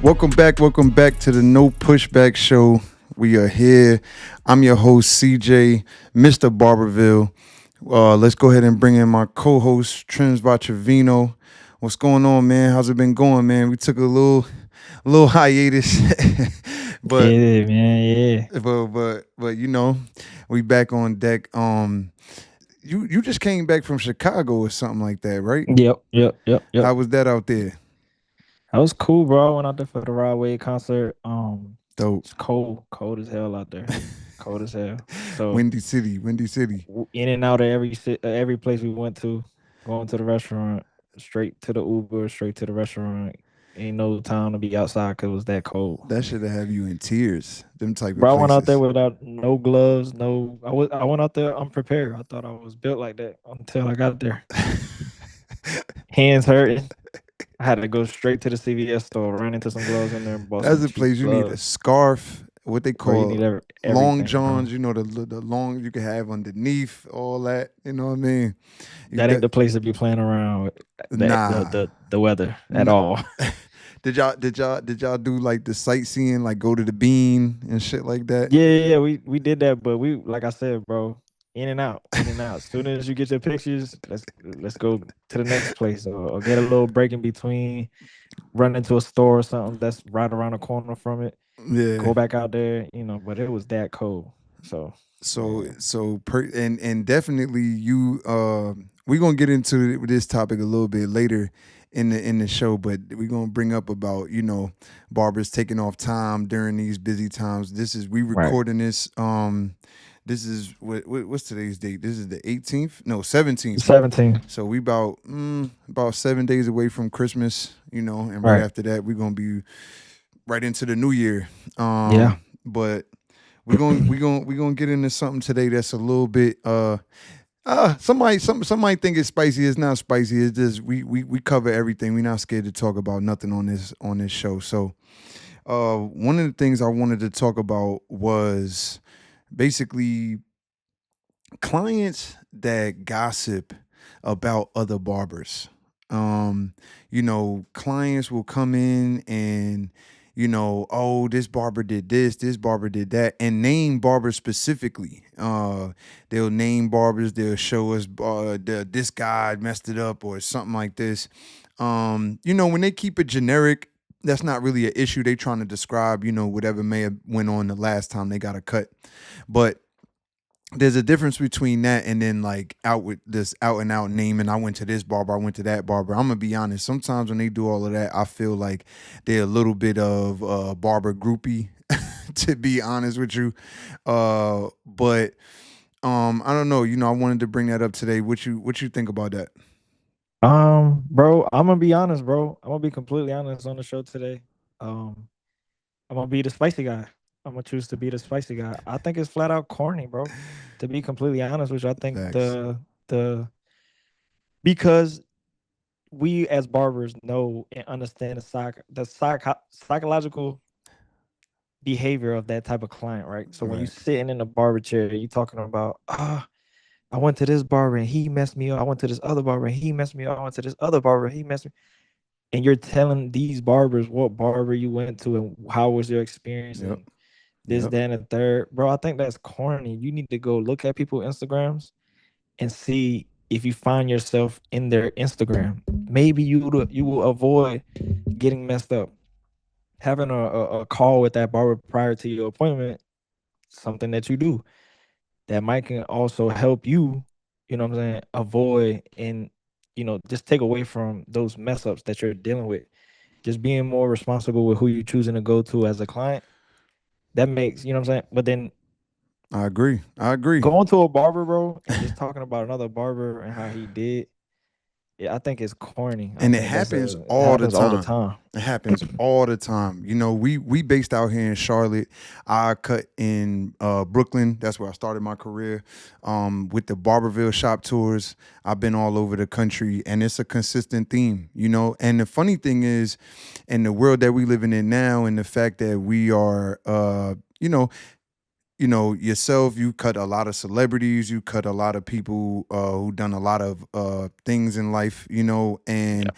Welcome back to the No Pushback Show. We are here. I'm your host, CJ, Mr. Barberville. Let's go ahead and bring in my co-host, Trims Vachavino. What's going on, man? How's it been going, man? We took a little hiatus, but Yeah, man. Yeah. but we back on deck. You just came back from Chicago or something like that, right? Yep. Yep. Yep. Yep. How was that out there? That was cool, bro. I went out there for the Rod Wave concert. Dope. It's cold as hell out there. Cold as hell. So Windy City, Windy City. in and out of every place we went to, going to the restaurant, straight to the Uber, straight to the restaurant. Ain't no time to be outside because it was that cold. That should have you in tears. Them type of Bro, I went out there places. without no gloves, no. I went out there unprepared. I thought I was built like that until I got there. Hands hurting. I had to go straight to the CVS store, ran into some gloves in there, and bought That's some a cheap place you need a gloves. scarf, what they Bro, you need call long everything, johns. bro. The long you can have underneath all that. You know what I mean? You That ain't de- the place to be playing around with nah. the weather at N- all. did y'all do like the sightseeing, like go to the bean and shit like that? Yeah. We did that, but we like I said, bro, in and out, in and out. As soon as you get your pictures, let's go to the next place or get a little break in between. Run into a store or something that's right around the corner from it. Yeah. Go back out there, But it was that cold, so So man. so per and definitely you we're gonna get into this topic a little bit later in the show, but we're gonna bring up about, barbers taking off time during these busy times. We Right. recording this is what's today's date? This is the 18th? No, 17th. 17. So we about 7 days away from Christmas, and right Right. after that we're gonna be right into the new year. Yeah. But we're gonna get into something today that's a little bit somebody think it's spicy. It's not spicy. It's just we cover everything. We're not scared to talk about nothing on this show. So one of the things I wanted to talk about was basically clients that gossip about other barbers. Clients will come in and oh, this barber did this barber did that, and name barbers specifically. They'll name barbers, they'll show us this guy messed it up or something like this. When they keep it generic, that's not really an issue. They trying to describe, whatever may have went on the last time they got a cut. But there's a difference between that and then like out with this out and out naming. I went to this barber, I went to that barber. I'm gonna be honest. Sometimes when they do all of that, I feel like they're a little bit of barber groupie, to be honest with you. But I don't know. I wanted to bring that up today. What you think about that? Bro, I'm gonna be honest, bro. I'm gonna be completely honest on the show today. Um, I'm gonna be the spicy guy. I'm gonna choose to be the spicy guy. I think it's flat out corny, bro. To be completely honest with you, I think Facts. the because we as barbers know and understand psychological behavior of that type of client, right? So when you Right. sitting in the barber chair, you talking about I went to this barber and he messed me up. I went to this other barber and he messed me up. I went to this other barber and he messed me. And you're telling these barbers what barber you went to and how was your experience Yep. and this, Yep. that, and the third. Bro, I think that's corny. You need to go look at people's Instagrams and see if you find yourself in their Instagram. Maybe you will avoid getting messed up. Having a call with that barber prior to your appointment, something that you do that might can also help you, you know what I'm saying, avoid and just take away from those mess ups that you're dealing with. Just being more responsible with who you're choosing to go to as a client. That makes, you know what I'm saying? But then I agree. I agree. going to a barber, bro, and just talking about another barber and how he did, yeah, I think it's corny. I And it think happens it all the happens all the time. time. It happens all the time. We based out here in Charlotte. I cut in Brooklyn. That's where I started my career. With the Barberville shop tours, I've been all over the country, and it's a consistent theme. And the funny thing is, in the world that we living in now, and the fact that we are, yourself, you cut a lot of celebrities, you cut a lot of people who done a lot of things in life, and Yeah.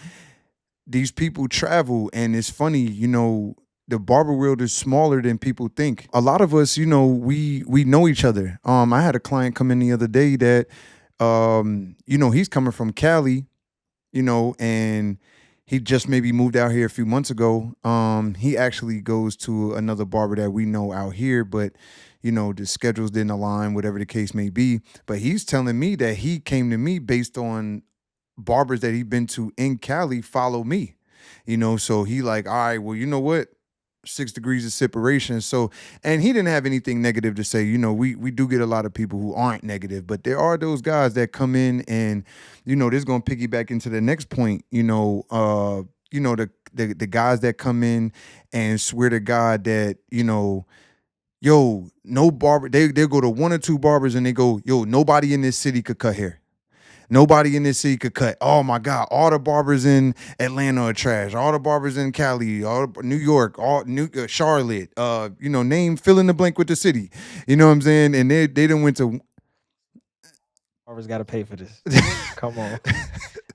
these people travel, and it's funny, the barber world is smaller than people think. A lot of us, we know each other. I had a client come in the other day that, he's coming from Cali, and he just maybe moved out here a few months ago. He actually goes to another barber that we know out here, but the schedules didn't align, whatever the case may be. But he's telling me that he came to me based on barbers that he'd been to in Cali follow me. So he like, all right, well, you know what? 6 degrees of separation. So, and he didn't have anything negative to say. We do get a lot of people who aren't negative, but there are those guys that come in and, this is gonna piggyback into the next point. The guys that come in and swear to God that, yo, no barber, they go to one or two barbers and they go, yo, nobody in this city could cut hair. Nobody in this city could cut. Oh my God! All the barbers in Atlanta are trash. All the barbers in Cali, New York, all New Charlotte. Name fill in the blank with the city. You know what I'm saying? And they didn't went to. Barbers got to pay for this. Come on.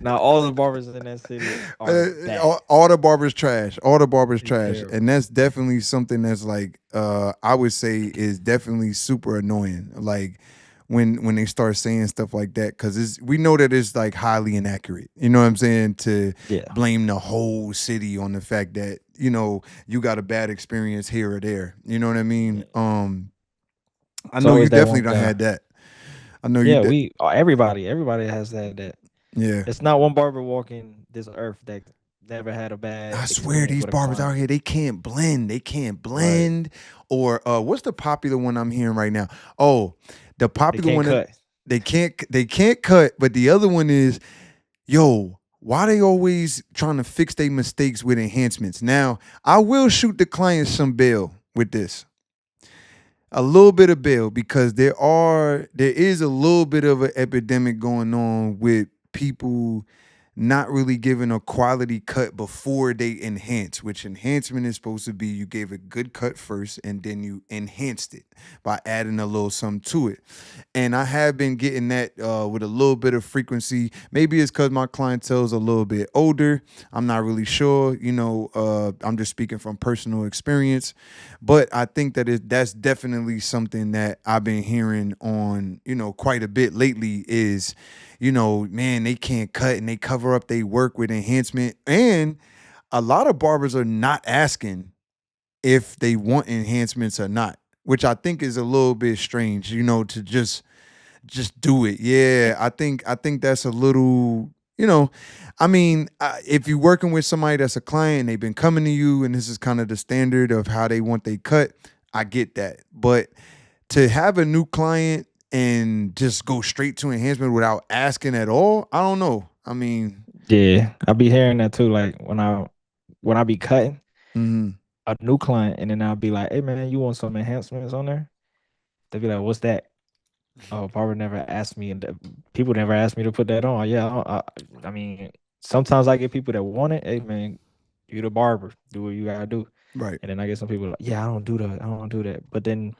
Now all the barbers in that city are bad. All the barbers trash. All the barbers They trash, terrible. and that's definitely something that's like I would say is definitely super annoying. Like when they start saying stuff like that, because we know that it's like highly inaccurate. You know what I'm saying? To Yeah. blame the whole city on the fact that you got a bad experience here or there. You know what I mean? Yeah. I It's know you always that definitely one don't guy. had that. I know you Yeah, did. everybody has that. Yeah. It's not one barber walking this earth that never had a bad I swear experience these with a barbers out client. here, they can't blend. They can't Right. blend. Or what's the popular one I'm hearing right now? Oh, the They popular can't one that cut. they can't cut, but the other one is, yo, why they always trying to fix their mistakes with enhancements? Now, I will shoot the client some bail with this. A little bit of bail, because there is a little bit of an epidemic going on with people not really giving a quality cut before they enhance, which enhancement is supposed to be you gave a good cut first and then you enhanced it by adding a little something to it. And I have been getting that with a little bit of frequency. Maybe it's because my clientele is a little bit older. I'm not really sure. I'm just speaking from personal experience. But I think that's definitely something that I've been hearing on, quite a bit lately is, man, they can't cut and they cover up they work with enhancement. And a lot of barbers are not asking if they want enhancements or not, which I think is a little bit strange, to just do it. Yeah, I think that's a little, I mean, if you're working with somebody that's a client and they've been coming to you and this is kind of the standard of how they want they cut, I get that. But to have a new client and just go straight to enhancement without asking at all, I don't know. I mean, Yeah, I be hearing that too. Like when I be cutting mhm, a new client, and then I'll be like, "Hey man, you want some enhancements on there?" They be like, "What's that?" Oh, barber never asked me, and people never asked me to put that on. Yeah, I mean, sometimes I get people that want it. Hey man, you the barber, do what you gotta do. right. And then I get some people like, yeah, I don't do that. I don't do that. But then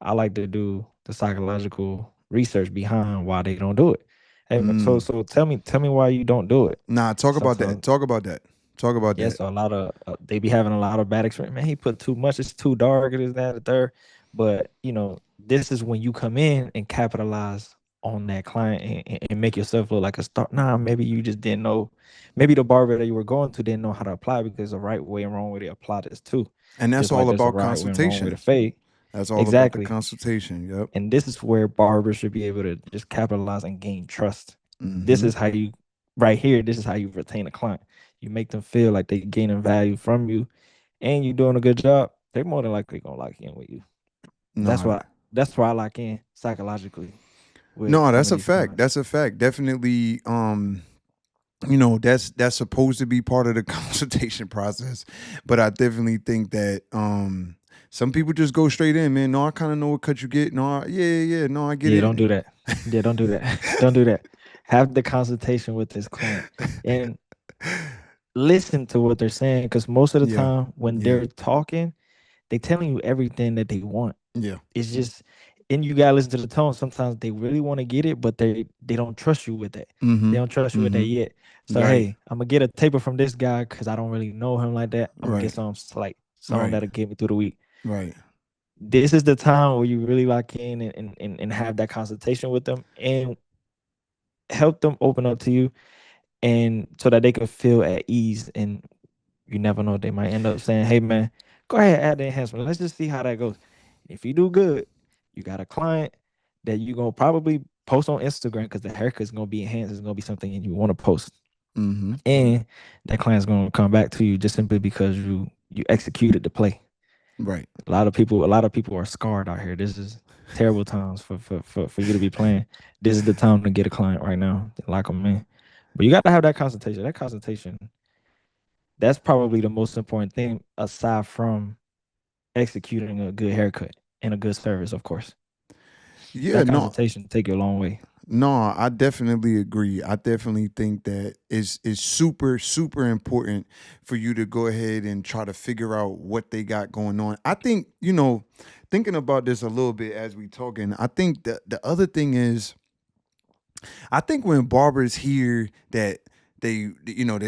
I like to do the psychological research behind why they don't do it. Hey man, so Mm. so tell me why you don't do it. Nah, talk about that. Sometimes, Talk about that. Talk about yeah, that. so a lot of they be having a lot of bad experience. Man, he put too much. It's too dark. It is that, the third. But this is when you come in and capitalize on that client and make yourself look like a star. Nah, maybe you just didn't know. Maybe the barber that you were going to didn't know how to apply, because there's a right way and wrong way to apply this too. And that's Just like all there's a about right way and wrong way to consultation. fade. That's all about the Exactly. consultation. Yep. And this is where barbers should be able to just capitalize and gain trust. This Mm-hmm. is how you, right here, this is how you retain a client. You make them feel like they gaining value from you and you're doing a good job. They're more than likely gonna lock in with you. That's No, why that's why I lock in psychologically with no, some that's of a these fact. clients. That's a fact. Definitely. That's supposed to be part of the consultation process, but I definitely think that some people just go straight in, man. No, I kind of know what cut you get. No, yeah, yeah, yeah. No, I get Yeah, it. don't do that. Yeah, don't do that. Don't do that. Have the consultation with this client and listen to what they're saying, because most of the Yeah, time when yeah, they're talking, they telling you everything that they want. yeah. It's just and you gotta listen to the tone. Sometimes they really want to get it, but they don't trust you with that. They Mm-hmm. don't trust you with that Mm-hmm. yet. So Right. hey, I'm gonna get a taper from this guy because I don't really know him like that. I'm gonna get Right. some like some Right. that'll get me through the week. Right. This is the time where you really lock in and have that consultation with them and help them open up to you and so that they can feel at ease. And you never know, they might end up saying, hey man, go ahead, add the enhancement. Let's just see how that goes. If you do good, you got a client that you're gonna probably post on Instagram because the haircut's gonna be enhanced, it's gonna be something you want to post. Mm-hmm. And that client's gonna come back to you just simply because you executed the play. Right. A lot of people are scarred out here. This is terrible times for you to be playing. This is the time to get a client right now. Lock them in. But you got to have that consultation. That consultation, that's probably the most important thing aside from executing a good haircut and a good service, of course. Yeah, That no, consultation take you a long way. no, I definitely agree. I definitely think that is super, super important for you to go ahead and try to figure out what they got going on. I think, thinking about this a little bit as we talking, I think the other thing is I think when barbers hear that the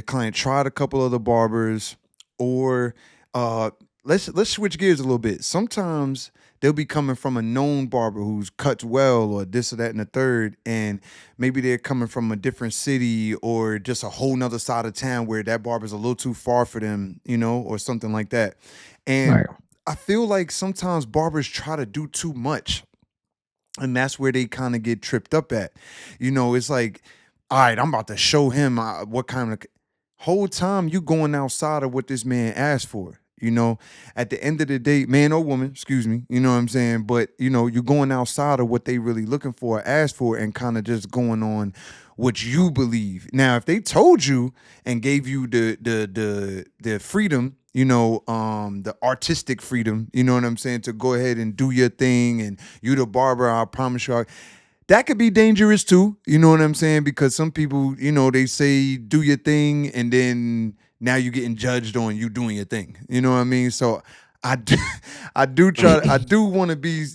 client tried a couple other barbers, or uh, let's switch gears a little bit. Sometimes they'll be coming from a known barber who's cuts well, or this or that and the third, and maybe they're coming from a different city or just a whole nother side of town where that barber's a little too far for them, or something like that. And Right. I feel like sometimes barbers try to do too much, and that's where they kind of get tripped up at. It's like, all right, I'm about to show him what kind of whole time you going outside of what this man asked for. At the end of the day, man or woman, excuse me, you know what I'm saying? But you're going outside of what they really looking for, asked for, and kind of just going on what you believe. Now, if they told you and gave you the freedom, the artistic freedom, you know what I'm saying, to go ahead and do your thing, and you the barber, I promise you, that could be dangerous too. You know what I'm saying? Because some people, they say do your thing, and then now you're getting judged on you doing your thing. You know what I mean? So I do, I do want to be,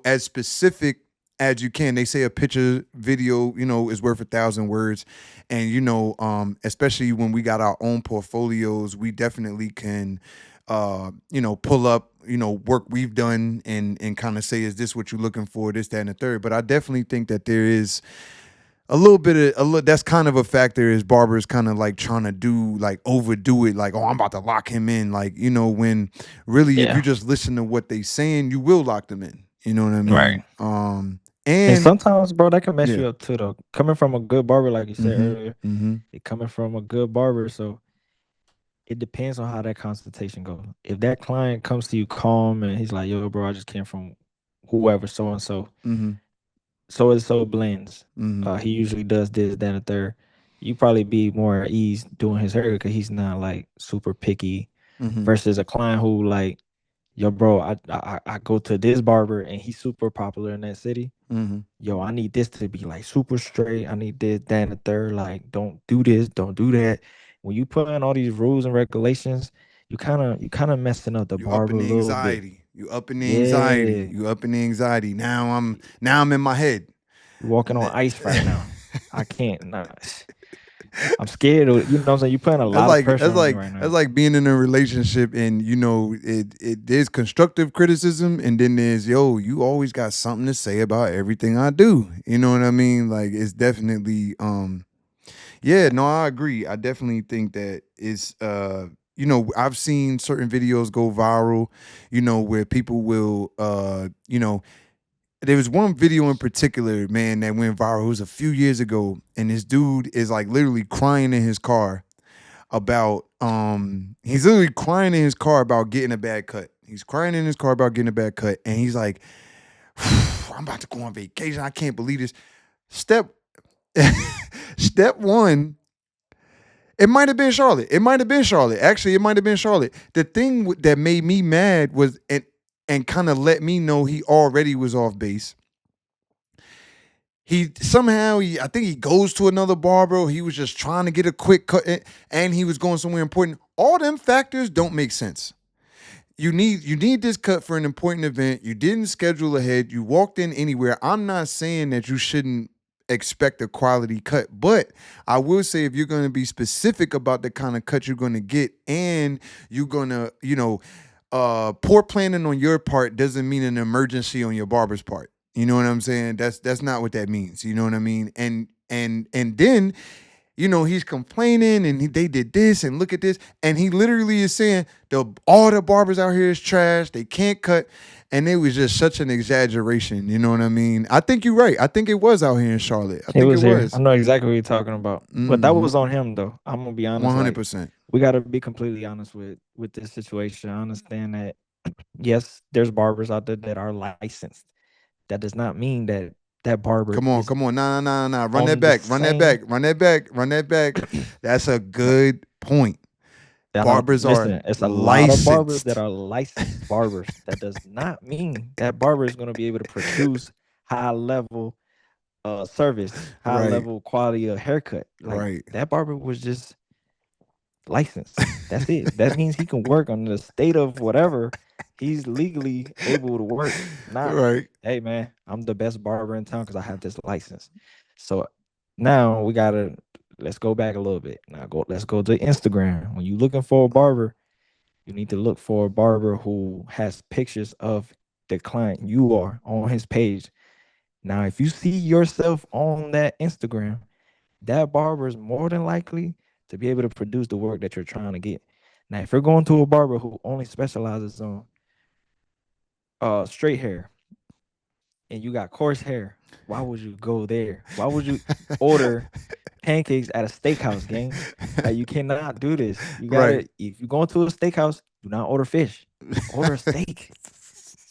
as specific as you can. They say a picture video, is worth 1,000 words. And, especially when we got our own portfolios, we definitely can pull up, work we've done, and kind of say, is this what you're looking for? This, that, and the third. But I definitely think that there is a little bit of that's kind of a factor, is barbers kind of like trying to do, like, overdo it, like, oh, I'm about to lock him in, like, when really, if you Yeah. just listen to what they saying, you will lock them in. You know what I Right. mean? And And sometimes, bro, that can mess yeah. you up too, though. Coming from a good barber, like you said Mm-hmm. earlier, Mm-hmm. it coming from a good barber, so it depends on how that consultation goes. If that client comes to you calm and he's like, "Yo, bro, I just came from whoever, so and so, Mm-hmm. so and so blends. Mm-hmm. He usually does this, that, and the third." You probably be more at ease doing his hair because he's not like super picky. Mm-hmm. Versus a client who like, "Yo, bro, I go to this barber and he's super popular in that city. Mm-hmm. Yo, I need this to be like super straight. I need this, that, and the third. Like, don't do this, don't do that." When you put in all these rules and regulations, you kind of messing up the You up barber in a the little bit. anxiety. You up in the anxiety. Yeah, You up in the anxiety. Now I'm in my head. you walking on ice right now. I can't. Nah. I'm scared. You know what I'm saying? You putting a That's lot of like pressure that's on me like right that's now. like being in a relationship, and it there's constructive criticism, and then there's, yo, you always got something to say about everything I do. You know what I mean? Like, it's definitely yeah, no, I agree. I definitely think that it's I've seen certain videos go viral, where people will there was one video in particular, man, that went viral. It was a few years ago, and this dude is like literally crying in his car about he's literally crying in his car about getting a bad cut. He's crying in his car about getting a bad cut, and he's like, I'm about to go on vacation. I can't believe this. Step step one, it might have been Charlotte. It might have been Charlotte. Actually, it might have been Charlotte. The thing that made me mad was, and kind of let me know he already was off base. He somehow, I think he goes to another barber. He was just trying to get a quick cut, and he was going somewhere important. All them factors don't make sense. you need this cut for an important event. You didn't schedule ahead. You walked in anywhere. I'm not saying that you shouldn't expect a quality cut, but I will say if you're going to be specific about the kind of cut you're going to get, and you're going to, poor planning on your part doesn't mean an emergency on your barber's part. You know what I'm saying? That's not what that means. You know what I mean? And then he's complaining and they did this and look at this. And he literally is saying all the barbers out here is trash. They can't cut. And it was just such an exaggeration. You know what I mean? I think you're right. I think it was out here in Charlotte. I It think it was here. I was. know exactly what you're talking about. But that Mm-hmm. was on him though. I'm gonna be honest. Like 100%. we gotta be completely honest with this situation. I understand that yes, there's barbers out there that are licensed. That does not mean that that barber Come on, is come on. Nah, nah, nah, nah. Run that on the back. Run that same back. Run that back. Run that back. That's a good point. that are Barbers are listen, it's a lot of barbers that licensed. are licensed barbers. That does not mean that barber is gonna be able to produce high level service, high Right, level quality of haircut. Like right, that barber was just licensed. That's it. That means he can work on the state of whatever he's legally able to work. Not, right. hey man, I'm the best barber in town because I have this license. So now we gotta let's go back a little bit. Let's go to Instagram. When you're looking for a barber, you need to look for a barber who has pictures of the client you are on his page. Now, if you see yourself on that Instagram, that barber is more than likely to be able to produce the work that you're trying to get. Now, if you're going to a barber who only specializes on straight hair and you got coarse hair, why would you go there? Why would you order pancakes at a steakhouse, gang? Like you cannot do this. You Right. gotta if you go into a steakhouse, do not order fish. Order a steak.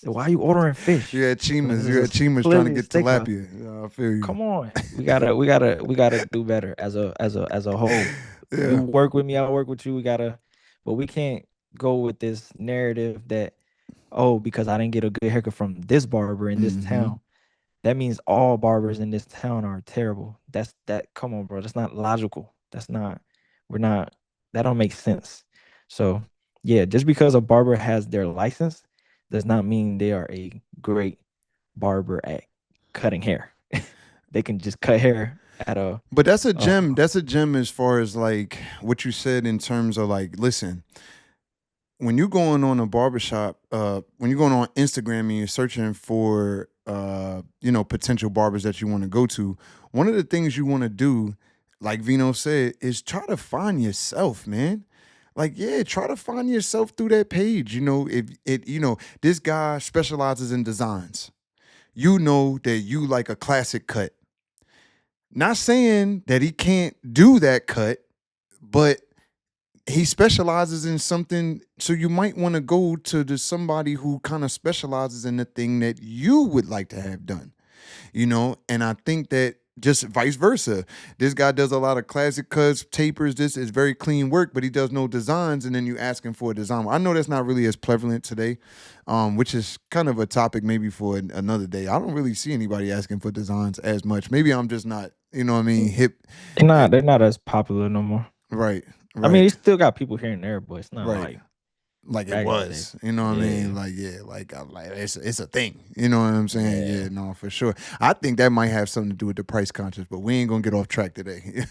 Why are you ordering You fish had when Chimas. this You had is Chimas trying to clearly a get steakhouse? tilapia. Yeah, I feel you. Come on, we gotta do better as a whole. You Yeah. work with me, I work with you. But we can't go with this narrative that oh, because I didn't get a good haircut from this barber in this Mm-hmm. town, that means all barbers in this town are terrible. That. Come on, bro. That's not logical. That's not. We're not. That don't make sense. So yeah, just because a barber has their license does not mean they are a great barber at cutting hair. They can just cut hair at a But that's a uh gem. That's a gem as far as like what you said in terms of like, listen, when you're going on a barbershop, when you're going on Instagram and you're searching for potential barbers that you want to go to, one of the things you want to do, like Vino said, is try to find yourself, man. Like, yeah, try to find yourself through that page. If this guy specializes in designs, that you like a classic cut. Not saying that he can't do that cut, but he specializes in something, so you might want to go to somebody who kind of specializes in the thing that you would like to have done. And I think that just vice versa, this guy does a lot of classic cuts, tapers. This is very clean work, but he does no designs, and then you ask him for a design. I know that's not really as prevalent today, which is kind of a topic maybe for another day. I don't really see anybody asking for designs as much. Maybe I'm just not, what I mean, hip. eh, they're not as popular no more. right, I mean, right, you still got people here and there, but it's not right. like Like it back in the day. was. You know what I Yeah, mean? Like, yeah, like it's a thing. You know what I'm saying? yeah. Yeah, no, for sure. I think that might have something to do with the price conscious, but we ain't gonna get off track today.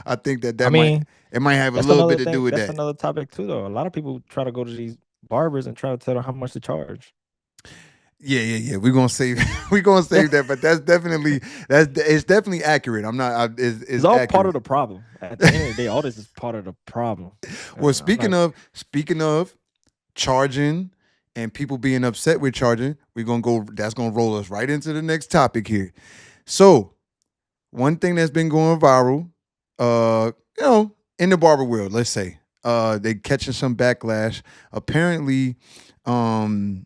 I think that I that might mean, it might have a that's little another bit to thing. do with That's that. another topic too, though. A lot of people try to go to these barbers and try to tell them how much to charge. Yeah, yeah, yeah. We're gonna save we're gonna save that, but it's definitely accurate. I'm not It's it's all part of accurate. the problem. At the end of the day, all this is part of the problem. Well, I'm speaking not. of speaking of charging and people being upset with charging, we're gonna go that's gonna roll us right into the next topic here. So one thing that's been going viral, in the barber world, let's say, they catching some backlash. Apparently, um,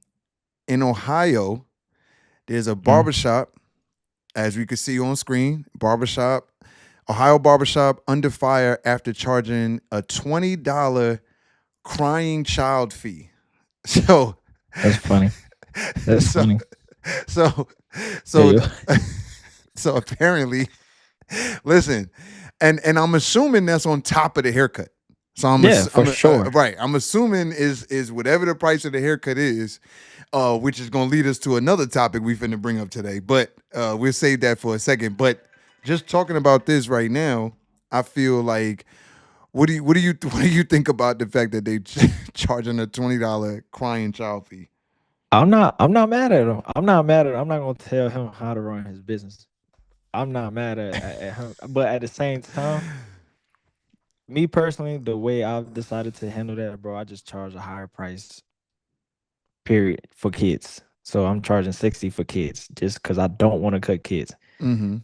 in Ohio, there's a Mm, barbershop, as we can see on screen, Ohio barbershop under fire after charging a $20 crying child fee. So, that's funny. That's so, funny. so, Yeah, so, yeah. so apparently, listen, and I'm assuming that's on top of the haircut. So Yeah, for sure. right. I'm assuming is whatever the price of the haircut is, which is going to lead us to another topic we finna bring up today. But we'll save that for a second. But just talking about this right now, I feel like what do you think about the fact that they charging a $20 crying child fee? I'm not mad at him. I'm not mad at him. I'm not gonna tell him how to run his business. I'm not mad at him. But at the same time, me personally, the way I've decided to handle that, bro, I just charge a higher price, period, for kids. So I'm charging 60 for kids just because I don't want to cut kids. Mm-hmm.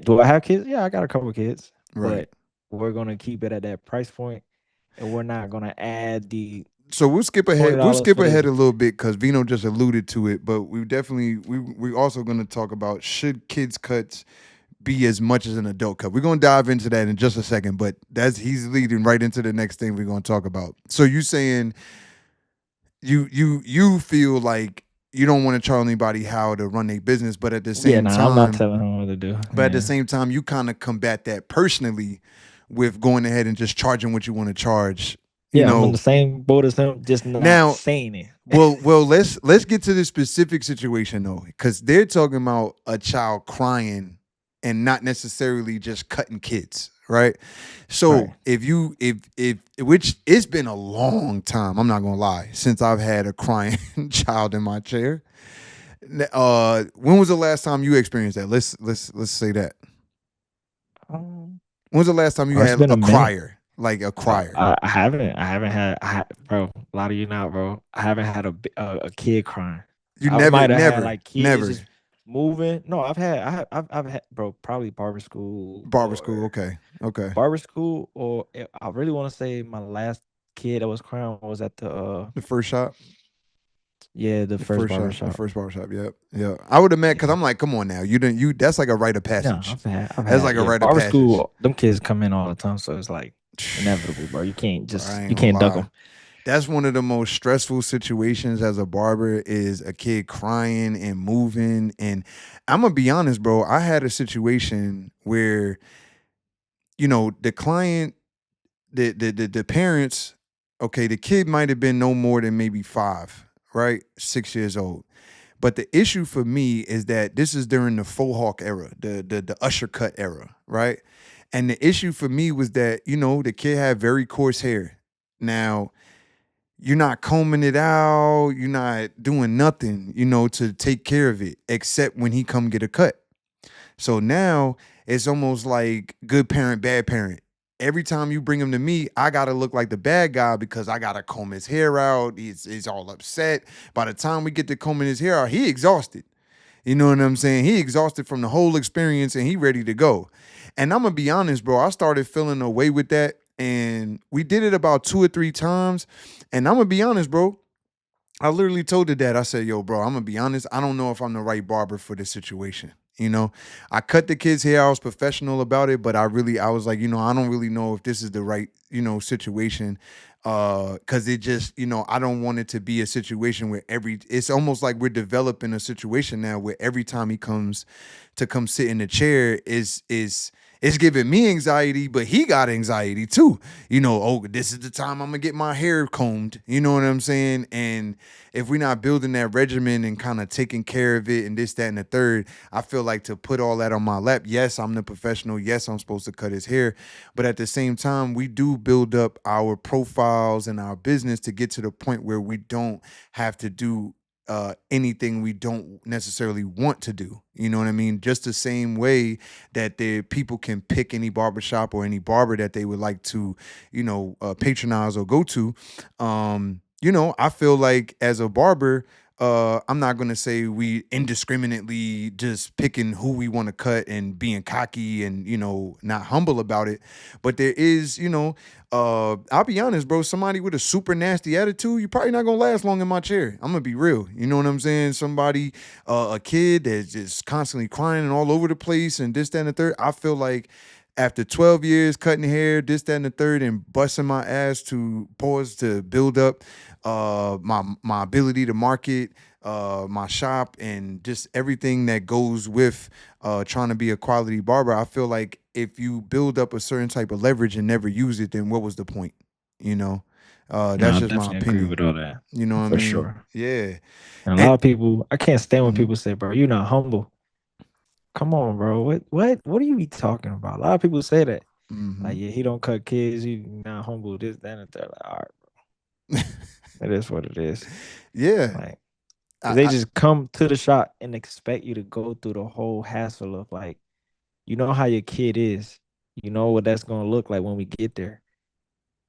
Do I have kids? Yeah, I got a couple of kids, Right. but we're gonna keep it at that price point, and we're not gonna add the So we'll skip twenty ahead. We'll dollars skip for ahead this. a little bit because Vino just alluded to it, but we also going to talk about should kids cuts be as much as an adult cut. We're going to dive into that in just a second, but that's he's leading right into the next thing we're going to talk about. So you saying you feel like you don't want to tell anybody how to run their business, but at the Yeah, same nah, I'm not time, telling him what to do. Yeah. you kind of combat that personally with going ahead and just charging what you want to charge. You Yeah, I'm in the know, same boat as him, just not now saying it. let's get to the specific situation though, because they're talking about a child crying and not necessarily just cutting kids, right? So Right. if which it's been a long time, I'm not gonna lie, since I've had a crying child in my chair. When was the last time you experienced that? Let's say that. Um, When was the last time you bro, it's had been a a minute. crier, like a crier? I haven't had, bro. A lot of you not, bro. I haven't had a kid crying. You I never, might have had never, like kids never just moving. No, I've had, bro. Probably barber school barber school. or Okay, okay. I really want to say my last kid that was crying was at the The first shot. yeah, the The first first barber shot, the shop. first barbershop. Yep, yeah. I would have met because Yeah. I'm like, come on now, you didn't. You that's like a rite of No, passage. I've That's had, like a yeah, rite of barber passage. school. Them kids come in all the time, so it's like inevitable, bro. Bro, I You ain't gonna can't duck lie. them. That's one of the most stressful situations as a barber is a kid crying and moving. And I'm gonna be honest, bro. I had a situation where the client, the parents, okay, the kid might have been no more than maybe 5, right, 6 years old. But the issue for me is that this is during the faux hawk era, the usher cut era, right? And the issue for me was that the kid had very coarse hair. Now you're not combing it out, you're not doing nothing, to take care of it, except when he come get a cut. So now it's almost like good parent, bad parent. Every time you bring him to me, I gotta look like the bad guy because I gotta comb his hair out. He's all upset. By the time we get to combing his hair out, he exhausted. You know what I'm saying? He exhausted from the whole experience and he ready to go. And I'm gonna be honest, bro. I started feeling away with that. And we did it about 2 or 3 times. And I'm gonna be honest, bro. I literally told the dad, I said, yo, bro, I'm gonna be honest. I don't know if I'm the right barber for this situation. I cut the kid's hair. I was professional about it, but I was like, I don't really know if this is the right, situation. Cause it just, I don't want it to be a situation where it's almost like we're developing a situation now where every time he comes to come sit in the chair is it's giving me anxiety, but he got anxiety too. Oh, this is the time I'm gonna get my hair combed. You know what I'm saying? And if we're not building that regimen and kind of taking care of it and this, that, and the third, I feel like to put all that on my lap. Yes, I'm the professional. Yes, I'm supposed to cut his hair. But at the same time, we do build up our profiles and our business to get to the point where we don't have to do anything we don't necessarily want to do. You know what I mean? Just the same way that the people can pick any barbershop or any barber that they would like to, patronize or go to. I feel like as a barber, I'm not gonna say we indiscriminately just picking who we want to cut and being cocky and not humble about it. But there is, I'll be honest, bro. Somebody with a super nasty attitude, you're probably not gonna last long in my chair. I'm gonna be real. You know what I'm saying? Somebody, a kid that's just constantly crying and all over the place and this, that, and the third. I feel like after 12 years cutting hair, this, that, and the third, and busting my ass to pause to build up my ability to market my shop and just everything that goes with trying to be a quality barber. I feel like if you build up a certain type of leverage and never use it, then what was the point? You know, No, that's I just my definitely agree opinion. with all that You know what I for mean? sure. Yeah. And a And lot of people, I can't stand when mhm, people say, "Bro, you're not humble." Come on, bro. What are you be talking about? A lot of people say that. Like, mhm. yeah, he don't cut kids. He not humble. This, that, and the third. Like, all right, it is what it is. Yeah. Like, I, cause they I just come to the shop and expect you to go through the whole hassle of like, you know how your kid is. You know what that's gonna look like when we get there.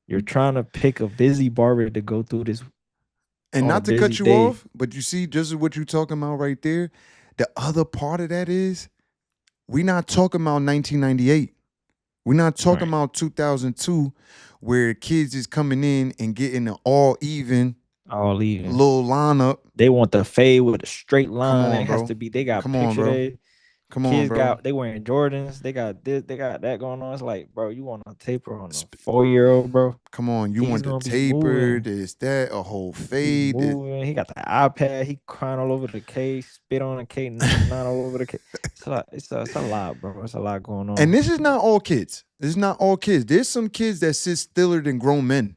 You're trying to pick a busy barber to go through this and on a not to busy cut you day. off, but you see, just what you're talking about right there. The other part of that is we not talking about 1998. We're not talking Right. about 2002, where kids is coming in and getting an all even All even. little lineup. They want the fade with a straight Come line. on, It has bro. to be. They got Come on, picture bro. day. Come on, Kids bro. got they wearing Jordans. They got this. They got that going on. It's like, bro, you want a taper on a Sp- 4-year-old, bro? Come on. You He's want the gonna be taper, moving. this, that, a whole He fade. moving. He got the iPad. He crying all over the case. Spit on the case. Number 9 all over the case. It's a lot. It's a lot, bro. It's a lot going And on. this is not all kids. This is not all kids. There's some kids that sit stiller than grown men.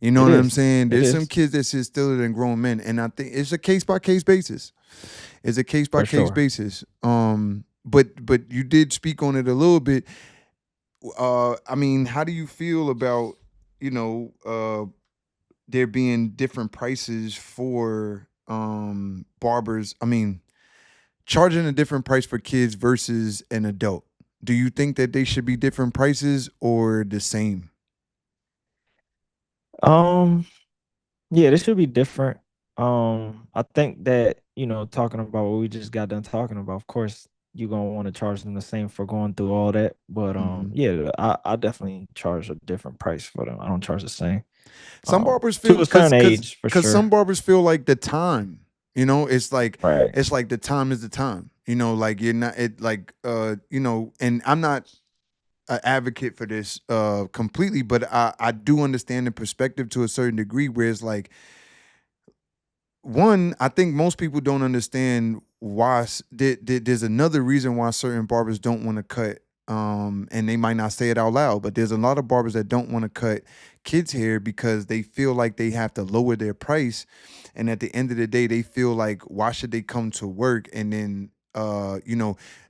You know It what I'm is. saying? It There's some is kids that sit stiller than grown men, and I think it's a case by case basis. It's a case by for case sure. basis. But you did speak on it a little bit. I mean, how do you feel about you know there being different prices for barbers? I mean, charging a different price for kids versus an adult. Do you think that they should be different prices or the same? Um. Yeah, this should be different. I think that, talking about what we just got done talking about, of course, you're gonna want to charge them the same for going through all that. But Mhm. yeah, I definitely charge a different price for them. I don't charge the same. Some barbers feel To a because certain because age for because some sure. barbers feel like the time, Right. it's like the time is the time. Like you're not it like and I'm not an advocate for this completely, but I do understand the perspective to a certain degree where it's like one, I think most people don't understand why there's another reason why certain barbers don't want to cut and they might not say it out loud, but there's a lot of barbers that don't want to cut kids hair because they feel like they have to lower their price, and at the end of the day they feel like why should they come to work and then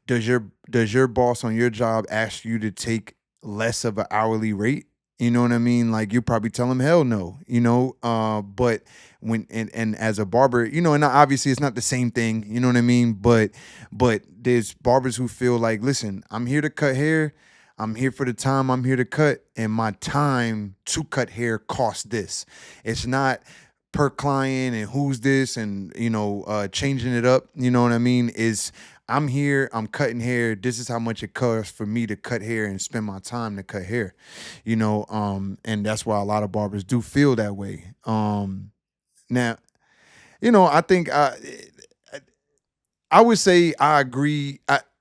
does your boss on your job ask you to take less of an hourly rate? You know what I mean? Like you probably tell them hell no, but when and as a barber, and obviously it's not the same thing, you know what I mean? But there's barbers who feel like, listen, I'm here to cut hair. I'm here for the time I'm here to cut, and my time to cut hair costs this. It's not per client and who's this and changing it up, you know what I mean? Is I'm here, I'm cutting hair. This is how much it costs for me to cut hair and spend my time to cut hair. And that's why a lot of barbers do feel that way. Now, I think I would say I agree.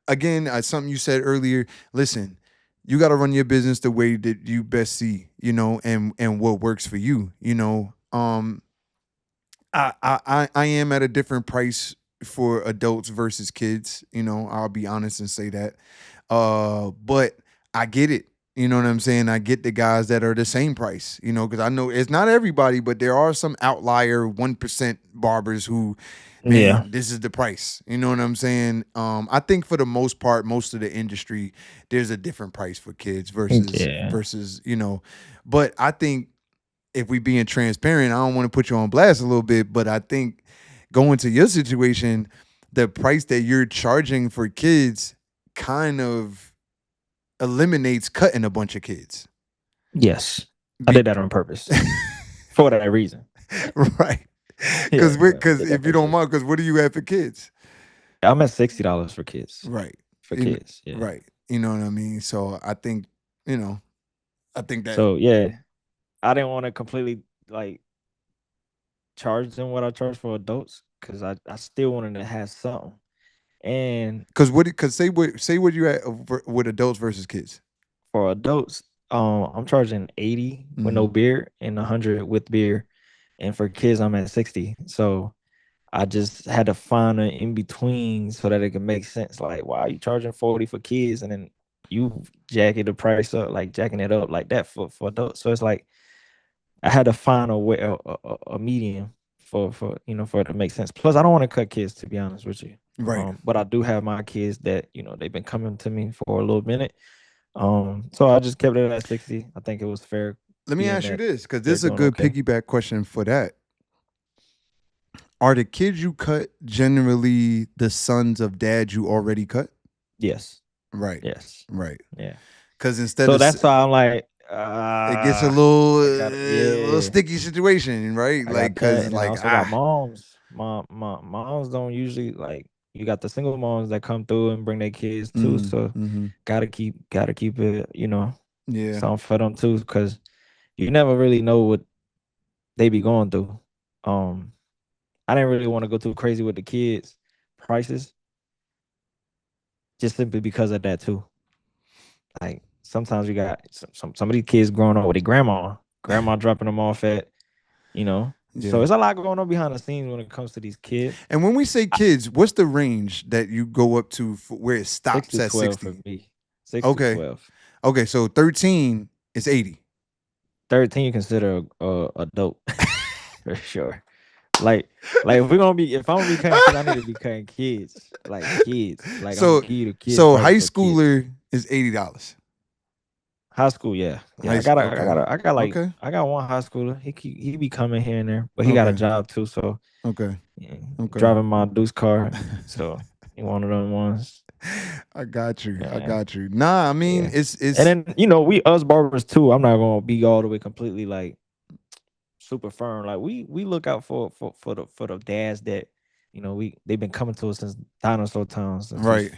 Again, something you said earlier. Listen, you got to run your business the way that you best see, and what works for you. I am at a different price for adults versus kids. I'll be honest and say that. But I get it. You know what I'm saying? I get the guys that are the same price, because I know it's not everybody, but there are some outlier 1% barbers who, Yeah. man, this is the price. You know what I'm saying? I think for the most part, most of the industry, there's a different price for kids versus Yeah. versus, but I think if we being transparent, I don't want to put you on blast a little bit, but I think going to your situation, the price that you're charging for kids kind of eliminates cutting a bunch of kids. Yes. I Be- did that on purpose for that reason. right. Yeah, I Because did that if you don't purpose. mind, because what do you have for kids? I'm at $60 for kids. Right. For You kids, yeah. right. You know what I mean? So you know, I think that So yeah, I didn't want to completely like charge them what I charge for adults because I still wanted to have something. And because say what you at with adults versus kids. for adults, I'm charging 80 with no Mm-hmm. beer and 100 with beer. And for kids, I'm at 60. So I just had to find an in between so that it could make sense. Like, why are you charging 40 for kids and then you jacking the price up, like jacking it up like that for adults? So it's like I had to find a way, a medium for for it to make sense. Plus, I don't want to cut kids, to be honest with you. Right. But I do have my kids that they've been coming to me for a little minute. So I just kept it at 60. I think it was fair, Let me being ask you that this, because this they're is a doing good okay. piggyback question for that. Are the kids you cut generally the sons of dad you already cut? Yes, Right. yes, Right. yeah. Because instead So of that's why I'm like, it gets a little I got little yeah, sticky situation, right? I Like, got that, cause and then I like also got moms. My moms don't usually like. You got the single moms that come through and bring their kids too. mm-hmm, So mm-hmm, gotta keep it, yeah. something for them too, because you never really know what they be going through. Um, I didn't really want to go too crazy with the kids prices, just simply because of that too. Like sometimes you got some of these kids growing up with their grandma dropping them off at, you know. So Yeah. it's a lot going on behind the scenes when it comes to these kids. And when we say I, kids, what's the range that you go up to for where it six stops to at 12 for 60? me. Six to Okay. 12. Okay. So 13 is 80. 13 you consider adult for sure. Like like if I'm gonna be cutting kids, I need to be cutting kids. Like kids. Like I'm gonna so give you the kids so high prices of kids. schooler is $80. High school, yeah, yeah. High school. Okay. Okay. I got one high schooler. He be coming here and there, but he got a Okay. job too. So Okay. yeah, Okay. driving my Deuce car. So he one of them ones. I got you. I Yeah, got you. Nah, I mean yeah. And it's then we us barbers too. I'm not gonna be all the way completely like super firm. Like we look out for the dads that they've been coming to us since dinosaur times, since we right.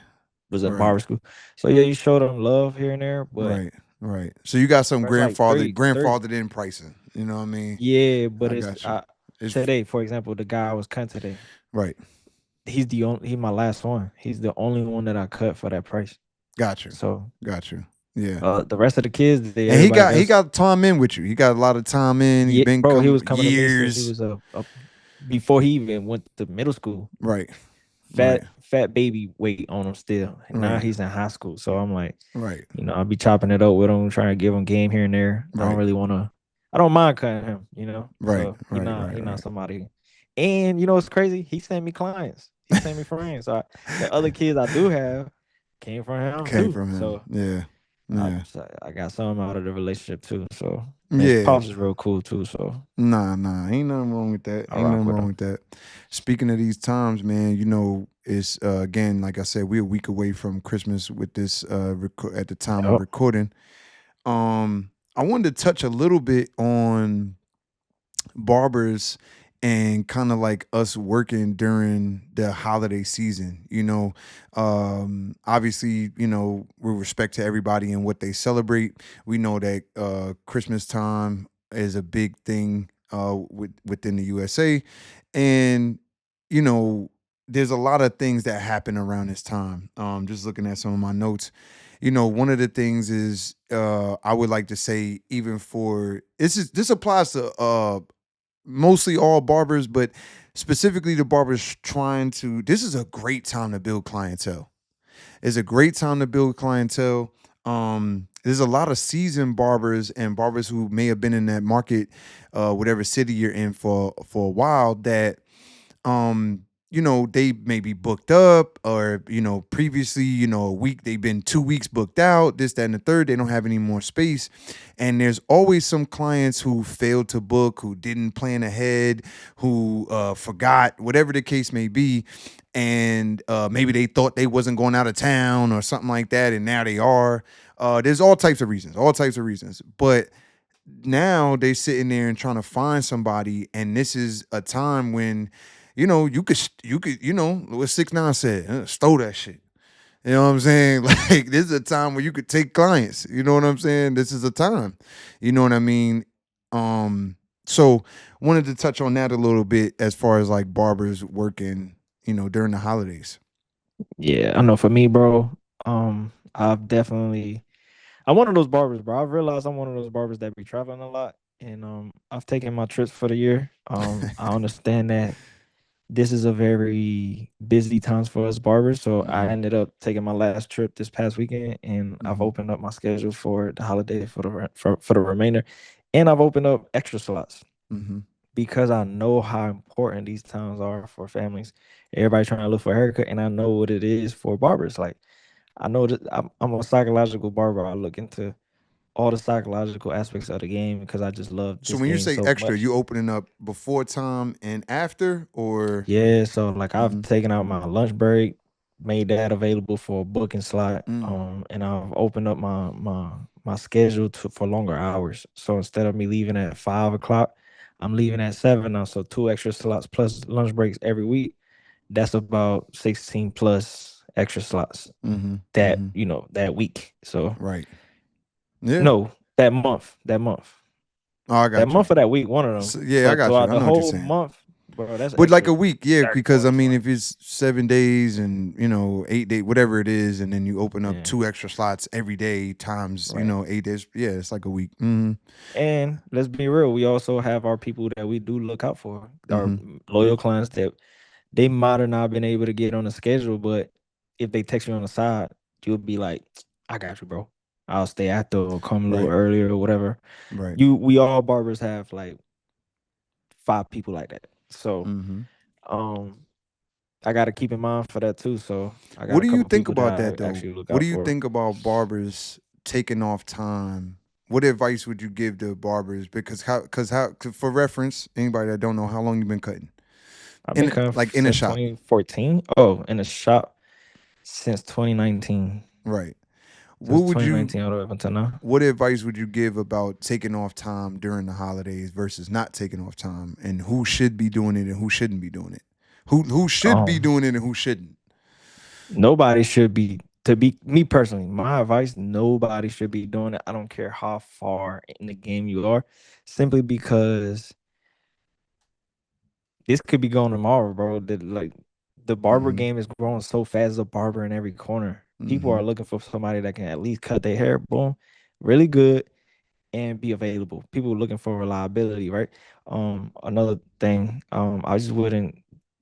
was at Right. barber school. So yeah, you show them love here and there, but Right. Right. So you got some first like three. grandfathered in pricing. You know what I mean? Yeah, but I it's got you. It's today, for example, the guy I was cutting today. right. He's my last one. He's the only one that I cut for that price. Got you. So Got you. Yeah. the rest of the kids, And he everybody got else, time in with you. He got a lot of time in. He yeah, been bro, he coming was coming to me since he years. was before he even went to middle school. Right. Right. Fat baby weight on him still. And now Right. he's in high school. So I'm like, Right. I'll be chopping it up with him, trying to give him game here and there. I don't Right. really want to. I don't mind cutting him. Right. So Right. Right. he not Right. somebody. And it's crazy. He sent me clients. He sent me friends. So the other kids I do have came from him Came too. from him. So Yeah. Yeah. I got some out of the relationship too. So and his Yeah. pops is real cool too. So Nah. Ain't nothing wrong with that. I Ain't rock nothing with wrong him. with that. Speaking of these times, man, it's again, like I said, we're a week away from Christmas with this at the time of Yep. recording. I wanted to touch a little bit on barbers and kind of like us working during the holiday season. Obviously, with respect to everybody and what they celebrate, we know that Christmas time is a big thing within the USA. And you know there's a lot of things that happen around this time. Just looking at some of my notes, one of the things is I would like to say, even for this applies to mostly all barbers, but specifically the barbers trying to. This is a great time to build clientele. It's a great time to build clientele. There's a lot of seasoned barbers and barbers who may have been in that market, whatever city you're in for a while, that they may be booked up, or, previously, a week, they've been 2 weeks booked out, this, that, and the third, they don't have any more space. And there's always some clients who failed to book, who didn't plan ahead, who forgot, whatever the case may be. And maybe they thought they wasn't going out of town or something like that, and now they are. There's all types of reasons. But now they sitting there and trying to find somebody, and this is a time when you could what 6ix9ine said, stole that shit. You know what I'm saying? Like, this is a time where you could take clients. You know what I'm saying? This is a time. You know what I mean? So wanted to touch on that a little bit, as far as like barbers working, during the holidays. Yeah, I know for me, bro. I've definitely I'm one of those barbers, bro. I've realized I'm one of those barbers that be traveling a lot, and I've taken my trips for the year. I understand that this is a very busy times for us barbers, so I hmm ended up taking my last trip this past weekend, and I've hmm opened up my schedule for the holiday for the remainder. And I've opened up extra slots Mm-hmm. because I know how important these times are for families. Everybody trying to look for a haircut, and I know what it is for barbers. Like I know that I'm a psychological barber. I look into all the psychological aspects of the game because I just love So this when you game say so extra, much. you opening up before time and after, or? Yeah, so like I've Mm-hmm. taken out my lunch break, made that available for a booking slot, Mm. and I've opened up my schedule to for longer hours. So instead of me leaving at 5 o'clock, I'm leaving at 7 now. So two extra slots plus lunch breaks every week. That's about 16 plus extra slots Mm-hmm. that Mm-hmm. that week. So Right. Yeah. no, Oh, I that got you. month or that week, one of them. So, yeah, I But got you. throughout I the know what you're whole saying. month, bro, that's But like extra a week, yeah, 30 because I points. mean, Like if it's 7 days and 8 days, whatever it is, and then you open up yeah, two extra slots every day times, right. 8 days, yeah, it's like a week. Mm-hmm. And let's be real, we also have our people that we do look out for, our Mm-hmm. loyal clients that they might have not been able to get on the schedule, but if they text you on the side, you'll be like, I got you, bro. I'll stay after or come a little Right. earlier or whatever. Right. We all barbers have like 5 people like that. So Mm-hmm. um I gotta keep in mind for that too. So I got What a do you couple think people that about that I though? actually look What do out you for. think about barbers taking off time? What advice would you give to barbers? For reference, anybody that don't know, how long you been cutting I've been cutting in a since shop, 2014. Oh, in the shop since 2019. right? What Since would you 2019 all the way up until now. what advice would you give about taking off time during the holidays versus not taking off time, and who should be doing it and who shouldn't be doing it? Who should be Um, doing it and who shouldn't? Nobody should be to be me personally. My advice: nobody should be doing it. I don't care how far in the game you are, simply because this could be going tomorrow, bro. The barber Mm-hmm. game is growing so fast. There's a barber in every corner. People Mm-hmm. are looking for somebody that can at least cut their hair, boom, really good, and be available. People are looking for reliability, right? Another thing, I just wouldn't.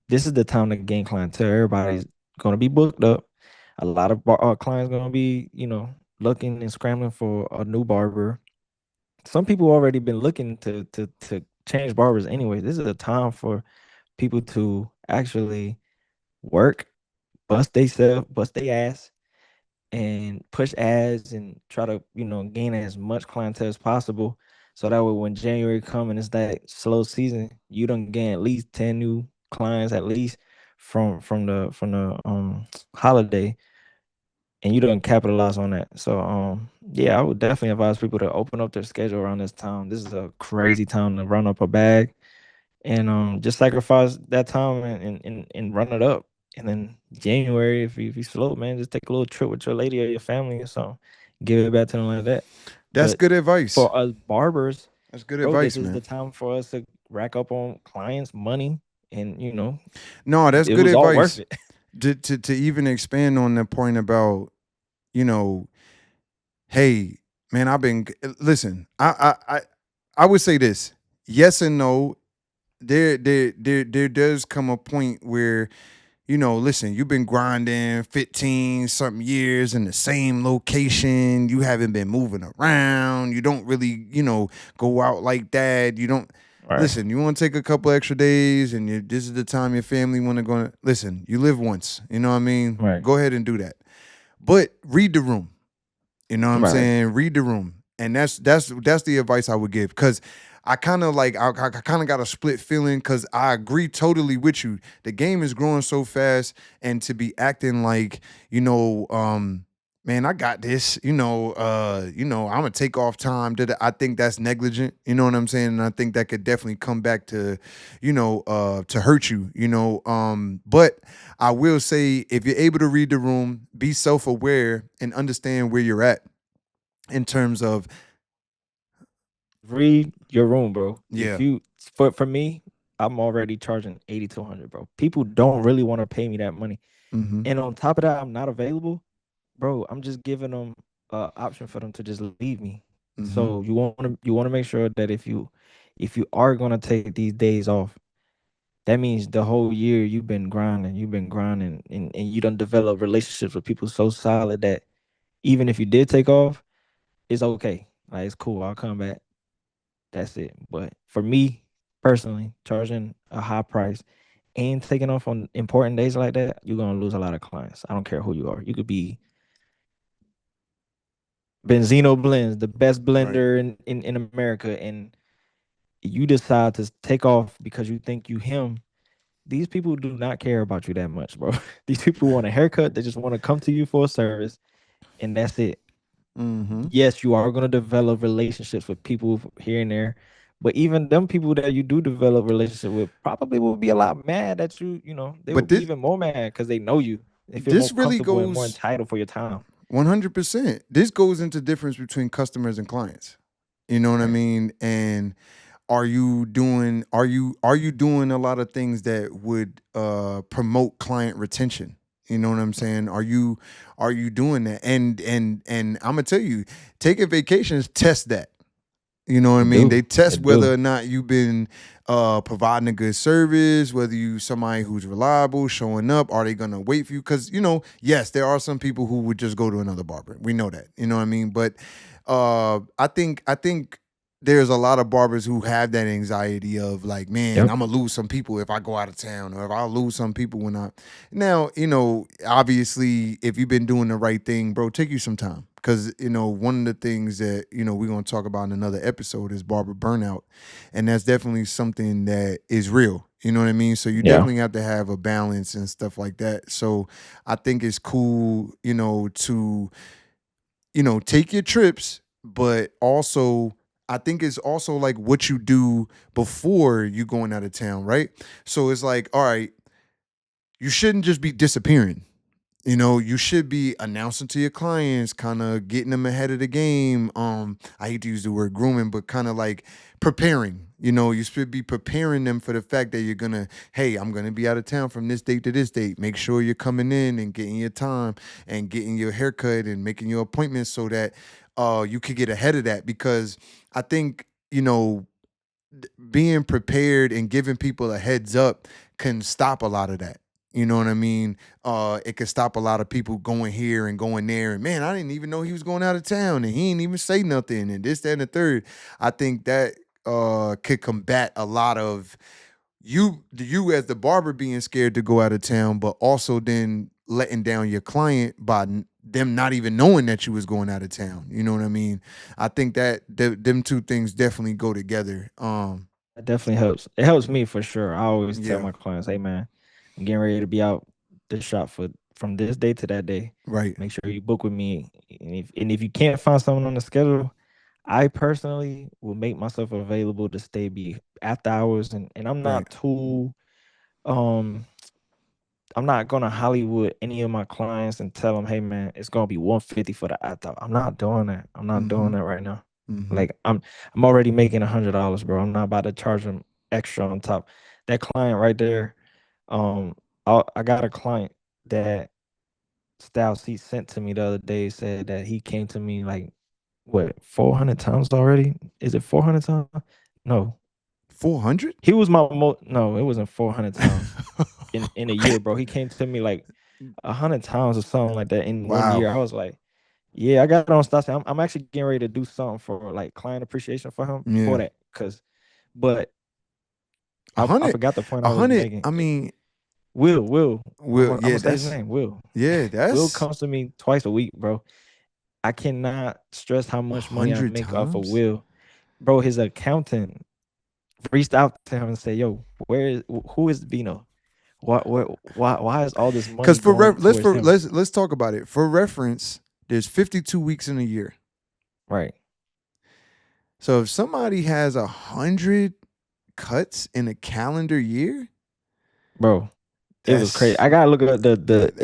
This is the time to gain clientele. Everybody's gonna be booked up. A lot of clients gonna be, looking and scrambling for a new barber. Some people already been looking to change barbers anyway. This is a time for people to actually work, bust their ass, and push ads and try to gain as much clientele as possible. So that way, when January come and it's that slow season, you don't gain at least 10 new clients at least from the holiday, and you don't capitalize on that. So yeah, I would definitely advise people to open up their schedule around this time. This is a crazy time to run up a bag and just sacrifice that time and run it up. And then January, if you slow, man, just take a little trip with your lady or your family or something. Give it back to them like that. That's But good advice. for us barbers, That's good bro, this advice, is man. the time for us to rack up on clients, money, and No, that's it good was all worth advice. it. To even expand on the point about, you know, hey, man, listen, I would say this. Yes and no. There does come a point where, listen, you've been grinding 15 something years in the same location. You haven't been moving around. You don't really, go out like that. You don't Right, listen. You want to take a couple extra days, and this is the time your family want to go. Listen, you live once. You know what I mean? right, Go ahead and do that. But read the room. You know what I'm right. saying? Read the room, and that's the advice I would give. Because I kind of I kind of got a split feeling. Because I agree totally with you. The game is growing so fast, and to be acting like, man, I got this. I'm gonna take off time. I think that's negligent. You know what I'm saying? And I think that could definitely come back to, to hurt you. But I will say, if you're able to read the room, be self aware, and understand where you're at in terms of, Read your room, bro. If yeah. you for me, I'm already charging 80 to 100, bro. People don't really want to pay me that money. Mm-hmm. And on top of that, I'm not available, bro. I'm just giving them an option for them to just leave me. Mm-hmm. So you want to make sure that if you are gonna take these days off, that means the whole year you've been grinding, and you don't develop relationships with people so solid that even if you did take off, it's okay. Like it's cool. I'll come back. That's it. But for me personally, charging a high price and taking off on important days like that, you're gonna lose a lot of clients. I don't care who you are. You could be Benzino Blends, the best Right. blender in America, and you decide to take off because you think you him. These people do not care about you that much, bro. These people want a haircut. They just want to come to you for a service, and that's it. Mm-hmm. Yes, you are going to develop relationships with people here and there, but even them people that you do develop relationship with probably will be a lot mad at you. You know, they will But be this even more mad because they know you. They feel more this really comfortable and more goes entitled for your time. 100%. This goes into difference between customers and clients. You know what I Right. mean? And are you doing a lot of things that would promote client retention? You know what I'm saying? Are you doing that? And I'm gonna tell you, taking vacations test that. You know what I It mean? do. They test It do. whether or not you've been providing a good service, whether you somebody who's reliable, showing up. Are they gonna wait for you? Because yes, there are some people who would just go to another barber. We know that. You know what I mean? But I think there's a lot of barbers who have that anxiety of like, man, Yep. I'm gonna lose some people if I go out of town, or if I lose some people when I. Now, obviously, if you've been doing the right thing, bro, take you some time. Because, one of the things that, we're going to talk about in another episode is barber burnout. And that's definitely something that is real. You know what I mean? So you Yeah. definitely have to have a balance and stuff like that. So I think it's cool, to, take your trips, but also I think it's also like what you do before you going out of town, right? So it's like, all right, you shouldn't just be disappearing. You should be announcing to your clients, kind of getting them ahead of the game. I hate to use the word grooming, but kind of like preparing. You should be preparing them for the fact that you're gonna, hey, I'm gonna be out of town from this date to this date. Make sure you're coming in and getting your time and getting your haircut and making your appointments so that you could get ahead of that. Because I think, being prepared and giving people a heads up can stop a lot of that. You know what I mean? It could stop a lot of people going here and going there. And man, I didn't even know he was going out of town, and he didn't even say nothing, and this, that, and the third. I think that could combat a lot of you as the barber being scared to go out of town, but also then letting down your client by them not even knowing that you was going out of town. You know what I mean? I think that them two things definitely go together. That definitely helps. It helps me for sure. I always tell Yeah, my clients, "Hey man, I'm getting ready to be out the shop for from this day to that day. right, Make sure you book with me. And if you can't find someone on the schedule, I personally will make myself available to stay be after hours, and right. um I'm not gonna Hollywood any of my clients and tell them, hey man, it's gonna be 150 for the after. I'm not doing that. I'm not doing Mm-hmm. that right now. Mm-hmm. Like I'm already making $100, bro. I'm not about to charge them extra on top. That client right there, um, I got a client that Styles he sent to me the other day said that he came to me like what 400 times already? Is it 400 times? No, 400. he was my most. No, it wasn't 400 times in a year, bro. He came to me like 100 times or something like that in one Wow. year. I was like, yeah, I got it on Stassi. I'm actually getting ready to do something for like client appreciation for him for Yeah. that. But A I hundred. forgot the point A I was hundred. making. I mean, Will, well, I'm yeah. gonna say his That's name. Will. yeah. Will That's comes to me twice a week, bro. I cannot stress how a much money I hundred make off of times. Will, bro. His accountant reached out to him and said, "Yo, who is Vino? Why is all this money Because going towards him?" let's talk about it. For reference, there's 52 weeks in a year. Right, So if somebody has 100 cuts in a calendar year, bro. It was crazy. that's I gotta look at that,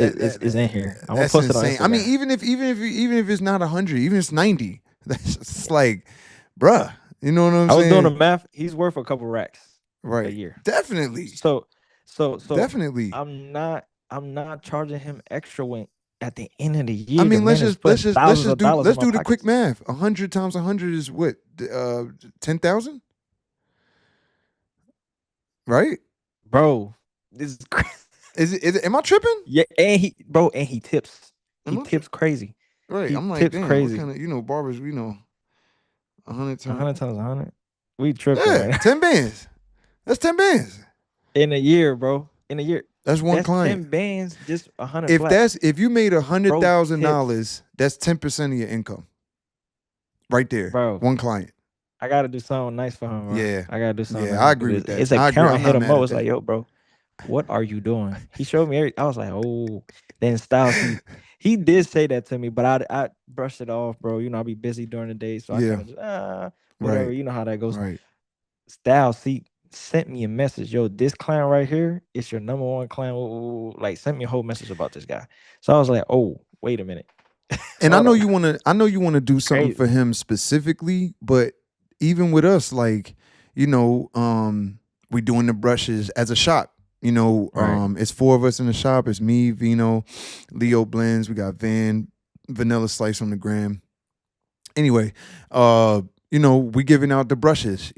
it's in here. I'm gonna that's post it on insane. I mean, Instagram. even if it's not 100, even if it's 90, that's just like, bruh. You know what I'm I was doing the saying? math. He's worth a couple racks a Right. year. Definitely. So, so Definitely. I'm not charging him extra when at the end of the I year the mean, let's man is just let's putting just let's thousands just of do dollars in let's my do the quick pockets, math. 100 times 100 is what? 10,000, right? bro. This is crazy. Is it? Am I tripping? Yeah, and he tips. He Am I tri- tips crazy. right? He I'm like, tips damn. What crazy. kind of barbers? 100 A times. hundred times a hundred. We tripping Yeah, right now. 10 bands. That's 10 bands. In a year, bro. In a year. That's one That's client. 10 bands, just 100 flat. If you made a hundred Bro, thousand tips. dollars, that's 10% of your income right there. Bro, One client. I gotta do something nice for him, bro. Yeah, I gotta do something yeah, I nice agree because with that. his I agree. accountant I'm hit not him mad up. at Was that. like, yo, bro, what are you doing? He showed me everything. I was like, oh. Then Styles, he did say that to me, but I brushed it off, bro. You know, I'll be busy during the day, so I Yeah, kind of just whatever. right, You know how that goes. right. Styles, he sent me a message. Yo, this client right here is your number one client. Like, sent me a whole message about this guy. So I was like, oh, wait a minute. And I Hold know on. you want to. I know you want to do something for Crazy. him specifically, but even with us, like you know, we doing the brushes as a shop. Right. It's four of us in the shop. It's me, Vino, Leo Blends. We got Van, Vanilla Slice on the gram. Anyway, uh, we giving out the brushes.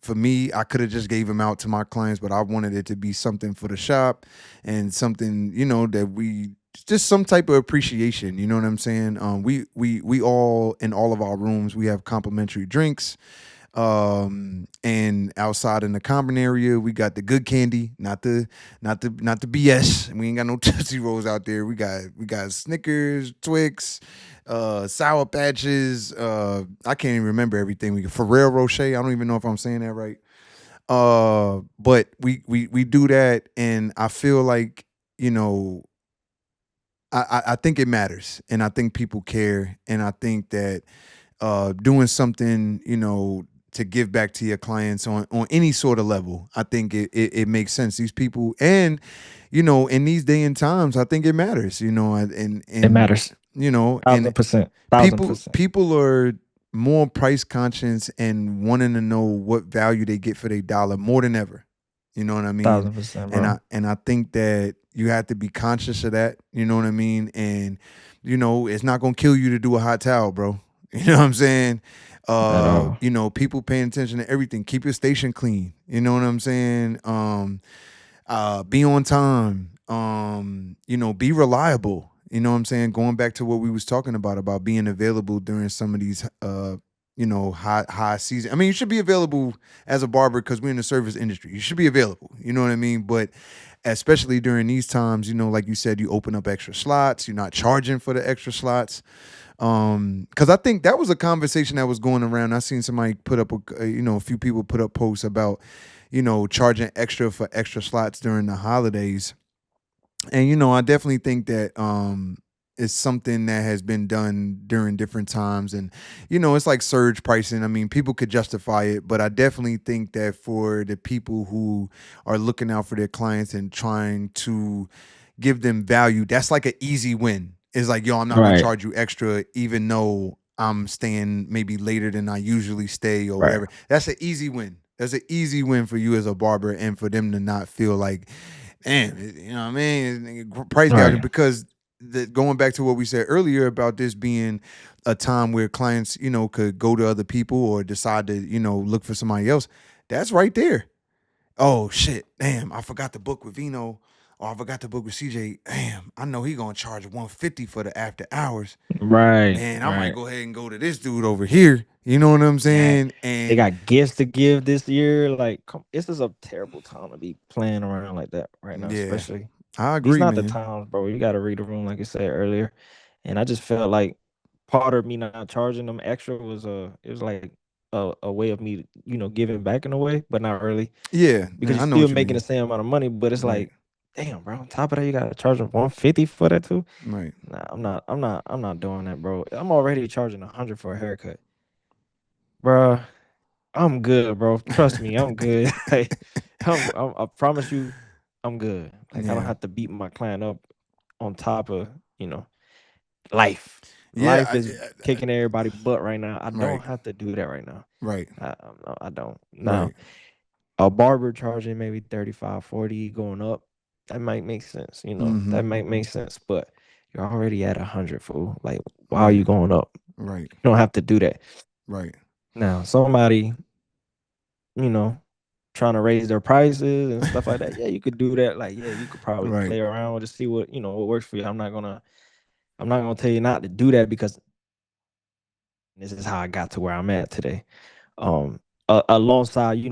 For me, I could have just gave them out to my clients, but I wanted it to be something for the shop and something that we just some type of appreciation. You know what I'm saying? We all in all of our rooms we have complimentary drinks. And outside in the common area, we got the good candy, not the BS. We ain't got no Tootsie Rolls out there. We got Snickers, Twix, Sour Patches. I can't even remember everything. We got Ferrero Rocher. I don't even know if I'm saying that right. But we do that, and I feel like you know I think it matters, and I think people care, and I think that doing something, to give back to your clients on any sort of level, I think it makes sense. These people, and in these day and times, I think it matters. It And matters. and 1000%. Thousand people percent. people are more price conscious and wanting to know what value they get for their dollar more than ever. You know what I mean? 1000%, And bro. I think that you have to be conscious of that. You know what I mean? And it's not gonna kill you to do a hot towel, bro. You know what I'm saying? At all. People paying attention to everything. Keep your station clean. You know what I'm saying? Be on time. Be reliable. You know what I'm saying? Going back to what we was talking about being available during some of these high season. I mean, you should be available as a barber because we're in the service industry. You should be available. You know what I mean? But especially during these times, like you said, you open up extra slots. You're not charging for the extra slots. Because I think that was a conversation that was going around. I seen somebody put up a few people put up posts about charging extra for extra slots during the holidays. And I definitely think that it's something that has been done during different times, and it's like surge pricing. I mean, people could justify it, but I definitely think that for the people who are looking out for their clients and trying to give them value, that's like an easy win. It's like, yo, I'm not gonna Right. charge you extra even though I'm staying maybe later than I usually stay or Right. whatever. That's an easy win. That's an easy win for you as a barber, and for them to not feel like, damn, you know what I mean? Price gouging, Right. because going back to what we said earlier about this being a time where clients, could go to other people or decide to, look for somebody else. That's right there. Oh shit, damn, I forgot the book with Vino, or I forgot the book with CJ. Damn, I know he gonna charge 150 for the after hours. Right. Man, I might Right. go ahead and go to this dude over here. You know what I'm Yeah. saying? They And got gifts to give this year. Like, this is a terrible time to be playing around like that right now, yeah, especially. I These agree, not the man. times, bro. You got to read the room, like you said earlier. And I just felt like part of me not charging them extra was it was like a way of me, giving back in a way, but not really Yeah, because yeah, you're I know still what you making the mean. same amount of money. But it's Right, like, damn, bro. On top of that, you got to charge them 150 for that too. right. Nah, I'm not doing that, bro. I'm already charging 100 for a haircut, bro. I'm good, bro. Trust me, I'm good. Like, I promise you, I'm good. Like, I don't Yeah. have to beat my client up on top of, you know, life. Yeah, Life is kicking everybody butt right now. I don't right, have to do that right now. right, I don't. Now, right. a barber charging maybe 35, 40 going up, that might make sense, Mm-hmm. that might make sense, but you're already at 100, fool. Like, why are Right, you going up? right, You don't have to do that. right, Now, somebody, you know, trying to raise their prices and stuff like that, yeah, you could do that. Like, yeah, you could probably right, play around to see what works for you. I'm not gonna tell you not to do that because this is how I got to where I'm at today. Um, alongside,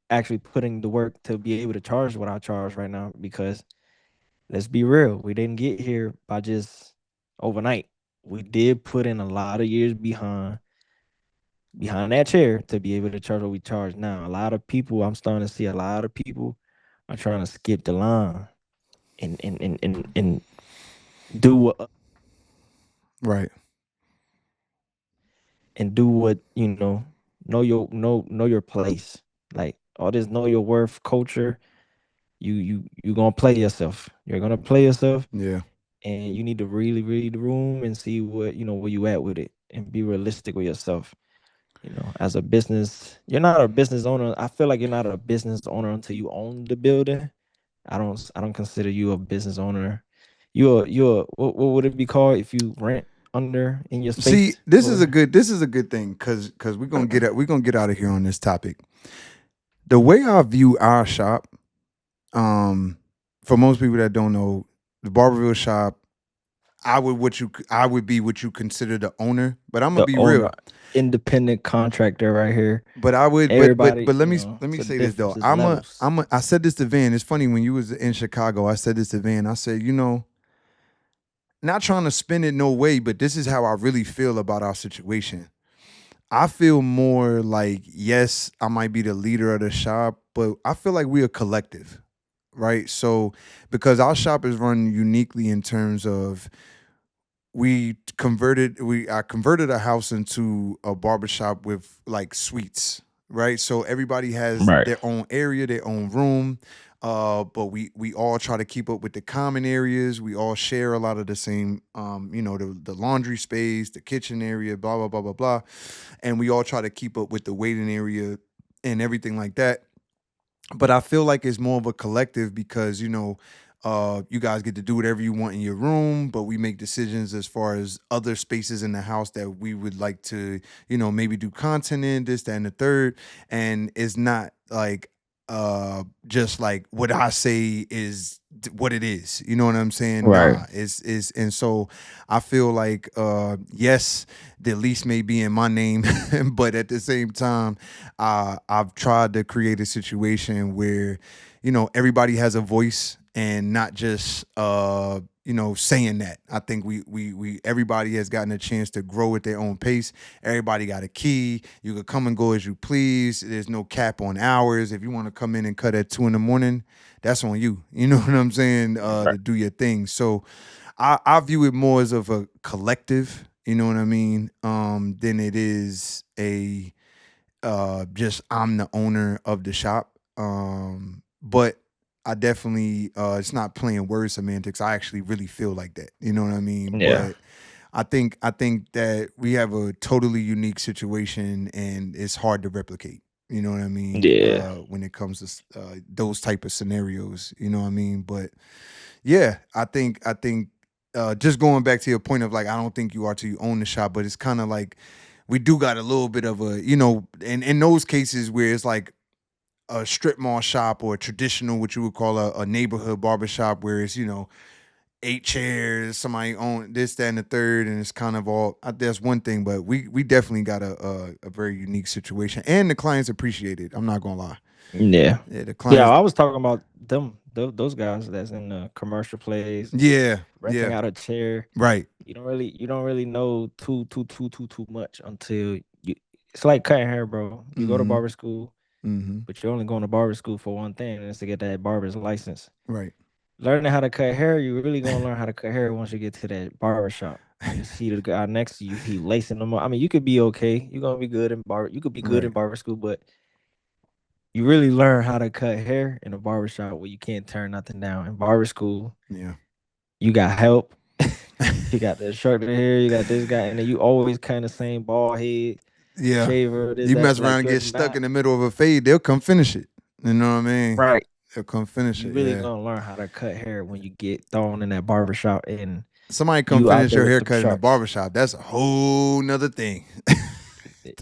actually putting the work to be able to charge what I charge right now. Because let's be real, we didn't get here by just overnight. We did put in a lot of years behind that chair to be able to charge what we charge now. A lot of people, I'm starting to see a lot of people are trying to skip the line and do what Right. and do what know your place. Like all this know your worth culture, you gonna play yourself. You're gonna play yourself, Yeah. and you need to really read the room and see what where you at with it, and be realistic with yourself. As a business, you're not a business owner. I feel like you're not a business owner until you own the building. I don't consider you a business owner. You're what would it be called if you rent under in your See, space or this is a good thing because we're gonna get out of here on this topic. The way I view our shop, um, for most people that don't know, the Barberville shop, I would be what you consider the owner, but I'm gonna the be owner, real. independent contractor right here. But I would, Everybody, but let it's me a say this though. difference. It's levels. I said this to Van. It's funny when you was in Chicago. I said this to Van. I said, not trying to spin it no way, but this is how I really feel about our situation. I feel more like, yes, I might be the leader of the shop, but I feel like we're a collective, right? So because our shop is run uniquely in terms of I converted a house into a barbershop with like suites, right? So everybody has Right. their own area, their own room. But we all try to keep up with the common areas. We all share a lot of the same, the laundry space, the kitchen area, blah blah blah blah blah, and we all try to keep up with the waiting area and everything like that. But I feel like it's more of a collective because you guys get to do whatever you want in your room, but we make decisions as far as other spaces in the house that we would like to maybe do content in this, that, and the third. And it's not like just like what I say is what it is. You know what I'm saying? Right. Nah, is and so I feel like yes, the lease may be in my name, but at the same time, I've tried to create a situation where, everybody has a voice and not just saying that. I think we everybody has gotten a chance to grow at their own pace. Everybody got a key. You could come and go as you please. There's no cap on hours. If you want to come in and cut at 2 in the morning, that's on you. You know what I'm saying? Right. To do your thing. So I view it more as of a collective, you know what I mean? Than it is a just I'm the owner of the shop. But I definitely it's not playing word semantics. I actually really feel like that. You know what I mean? Yeah. But I think that we have a totally unique situation and it's hard to replicate. You know what I mean? Yeah. When it comes to those type of scenarios, you know what I mean? But yeah, I think just going back to your point of like I don't think you are till you own the shop, but it's kind of like we do got a little bit of a in those cases where it's like a strip mall shop or a traditional what you would call a neighborhood barber shop where it's 8 chairs, somebody own this, that, and the third, and it's kind of all that's one thing, but we definitely got a very unique situation, and the clients appreciate it. I'm not gonna lie. Yeah. Yeah, the Yeah, clients. I was talking about those guys that's in the commercial plays, Yeah, renting yeah, out a chair. right. You don't really know too much until you. It's like cutting hair, bro. You go to Mm-hmm. barber school, Mm-hmm. but you're only going to barber school for one thing, and it's to get that barber's license. Right. Learning how to cut hair, you really gonna learn how to cut hair once you get to that barber shop. You see the guy next to you, he lacing them up. I mean, you could be okay. You're gonna be good in barber. You could be good in Right. barber school, but you really learn how to cut hair in a barber shop where you can't turn nothing down. In barber school, Yeah. you got help. You got the instructor here, you got this guy, and then you always kind of same bald head, Yeah. shaver, this, You that. mess around Like and you're get stuck not in the middle of a fade, they'll come finish it. You know what I mean? right. They'll come finish You it. really Yeah. gonna learn how to cut hair when you get thrown in that barber shop and Somebody come you out finish there your with them haircut in the sharks. barbershop. That's a whole nother thing.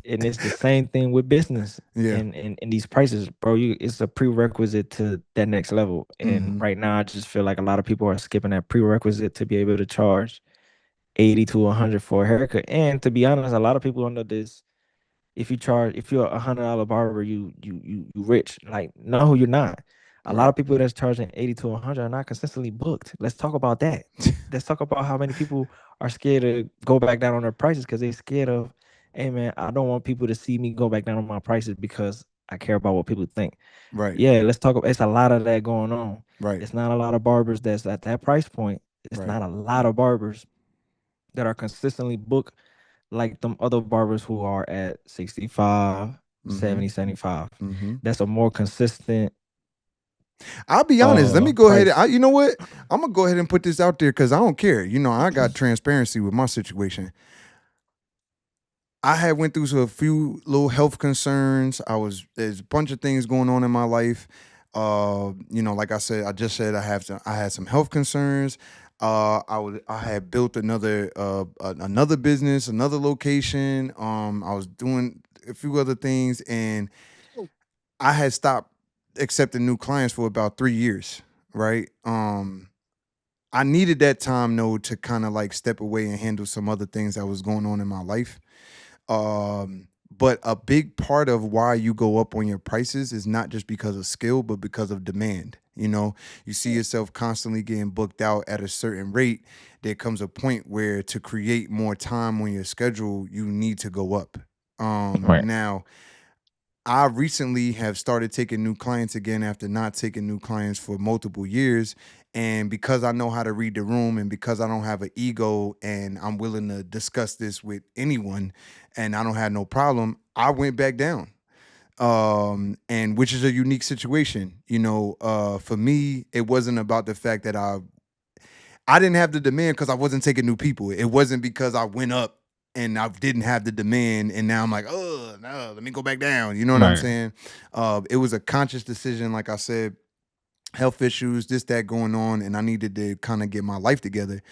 And it's the same thing with business Yeah. and these prices, bro. It's a prerequisite to that next level. And Mm-hmm. right now, I just feel like a lot of people are skipping that prerequisite to be able to charge 80 to 100 for a haircut. And to be honest, a lot of people under this. if you're $100 barber, you rich. Like, no, you're not. A lot Right. of people that's charging 80 to 100 are not consistently booked. Let's talk about that. Let's talk about how many people are scared to go back down on their prices because they scared of, hey man, I don't want people to see me go back down on my prices because I care about what people think. Right. Yeah, let's talk about, it's a lot of that going on. Right. It's not a lot of barbers that's at that price point. It's Right. not a lot of barbers that are consistently booked like them other barbers who are at 65, Mm-hmm. 70, 75. Mm-hmm. That's a more consistent I'll be honest. Let me go ahead. price. You know what? I'm gonna go ahead and put this out there because I don't care. You know, I got transparency with my situation. I had went through a few little health concerns. There's a bunch of things going on in my life. You know, like I said, I just said I had some health concerns. I had built another business, another location. I was doing a few other things, and I had stopped accepting new clients for about 3 years. Right. I needed that time though to kind of like step away and handle some other things that was going on in my life. But a big part of why you go up on your prices is not just because of skill, but because of demand. You know, you see yourself constantly getting booked out at a certain rate. There comes a point where to create more time on your schedule, you need to go up. Right. Now, I recently have started taking new clients again after not taking new clients for multiple years. And because I know how to read the room and because I don't have an ego and I'm willing to discuss this with anyone and I don't have no problem, I went back down. And which is a unique situation. You know, for me, it wasn't about the fact that I didn't have the demand because I wasn't taking new people. It wasn't because I went up and I didn't have the demand, and now I'm like, oh no, let me go back down. You know what I'm Right. saying? It was a conscious decision, like I said, health issues, this, that going on, and I needed to kind of get my life together.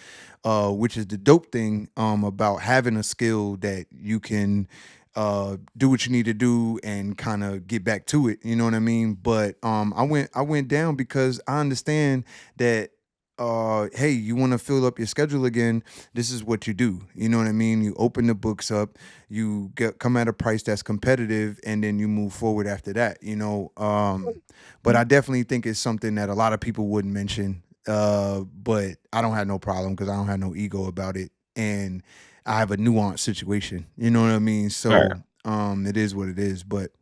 Which is the dope thing about having a skill that you can do what you need to do and kind of get back to it. You know what I mean? But I went down because I understand that hey, you want to fill up your schedule again, this is what you do. You know what I mean? You open the books up, you come at a price that's competitive, and then you move forward after that. But I definitely think it's something that a lot of people wouldn't mention. But I don't have no problem because I don't have no ego about it, and I have a nuanced situation. You know what I mean? Right. So it is what it is. But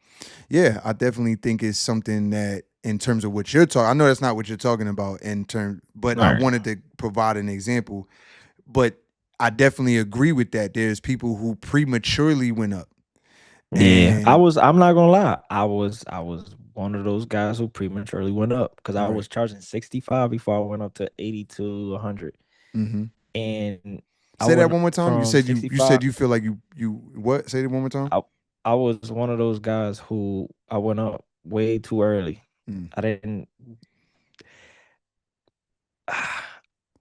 yeah, I definitely think it's something that, in terms of what you're talking, I know that's not what you're talking about in term, but I Right. wanted to provide an example. But I definitely agree with that. There's people who prematurely went up, Yeah. and I'm not gonna lie. I was one of those guys who prematurely went up because I right. was charging 65 before I went up to 80 to 100. Mm-hmm. And I Say that went one more time. You from said you 65. said you feel like you what? Say that one more time. I I was one of those guys who I went up way too early. Mm. I didn't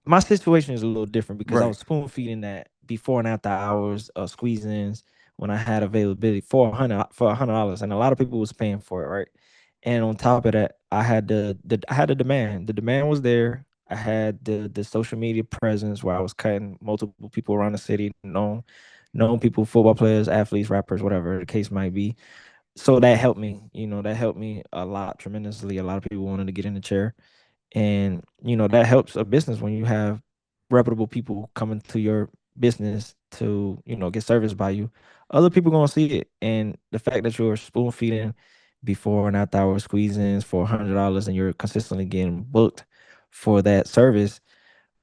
my situation is a little different because I Right. was spoon feeding that before and after hours squeeze ins when I had availability for $100, and a lot of people was paying for it, right? And on top of that, I had I had the demand. The demand was there. I had the social media presence where I was cutting multiple people around the city, known people, football players, athletes, rappers, whatever the case might be. So that helped me. That helped me a lot tremendously. A lot of people wanted to get in the chair, and that helps a business when you have reputable people coming to your business to get serviced by you. Other people gonna see it, and the fact that you're spoon feeding before and after hour squeeze-ins for $100 and you're consistently getting booked for that service.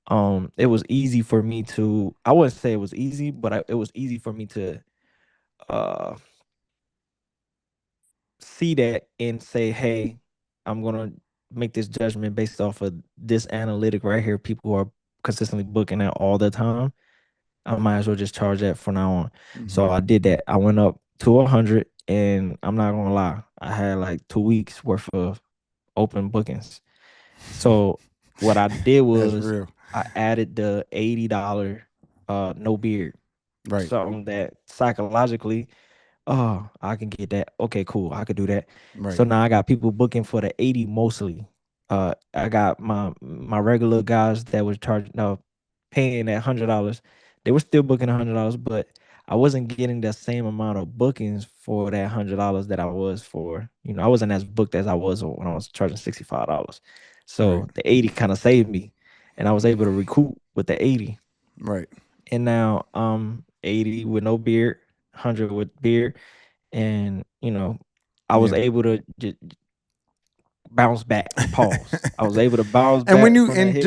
It was easy for me to, I wouldn't say it was easy, but it was easy for me to uh see that and say, hey, I'm gonna make this judgment based off of this analytic right here. People who are consistently booking that all the time. I might as well just charge that from now on. Mm-hmm. So I did that. I went up to 100, and I'm not gonna lie, I had like 2 weeks worth of open bookings. So what I did That's was real. I added the $80 no beard, Right. something that psychologically, oh, I can get that. Okay, cool. I could do that. Right. So now I got people booking for the 80 mostly. I got my regular guys that was charging paying that $100. They were still booking $100, but I wasn't getting the same amount of bookings for that $100 that I was for, I wasn't as booked as I was when I was charging $65. Right. So the 80 kind of saved me, and I was able to recoup with the 80. Right. And now 80 with no beard, 100 with beard, and I was Yeah. able to bounce back. Pause. I was able to bounce And when back you from that and hit.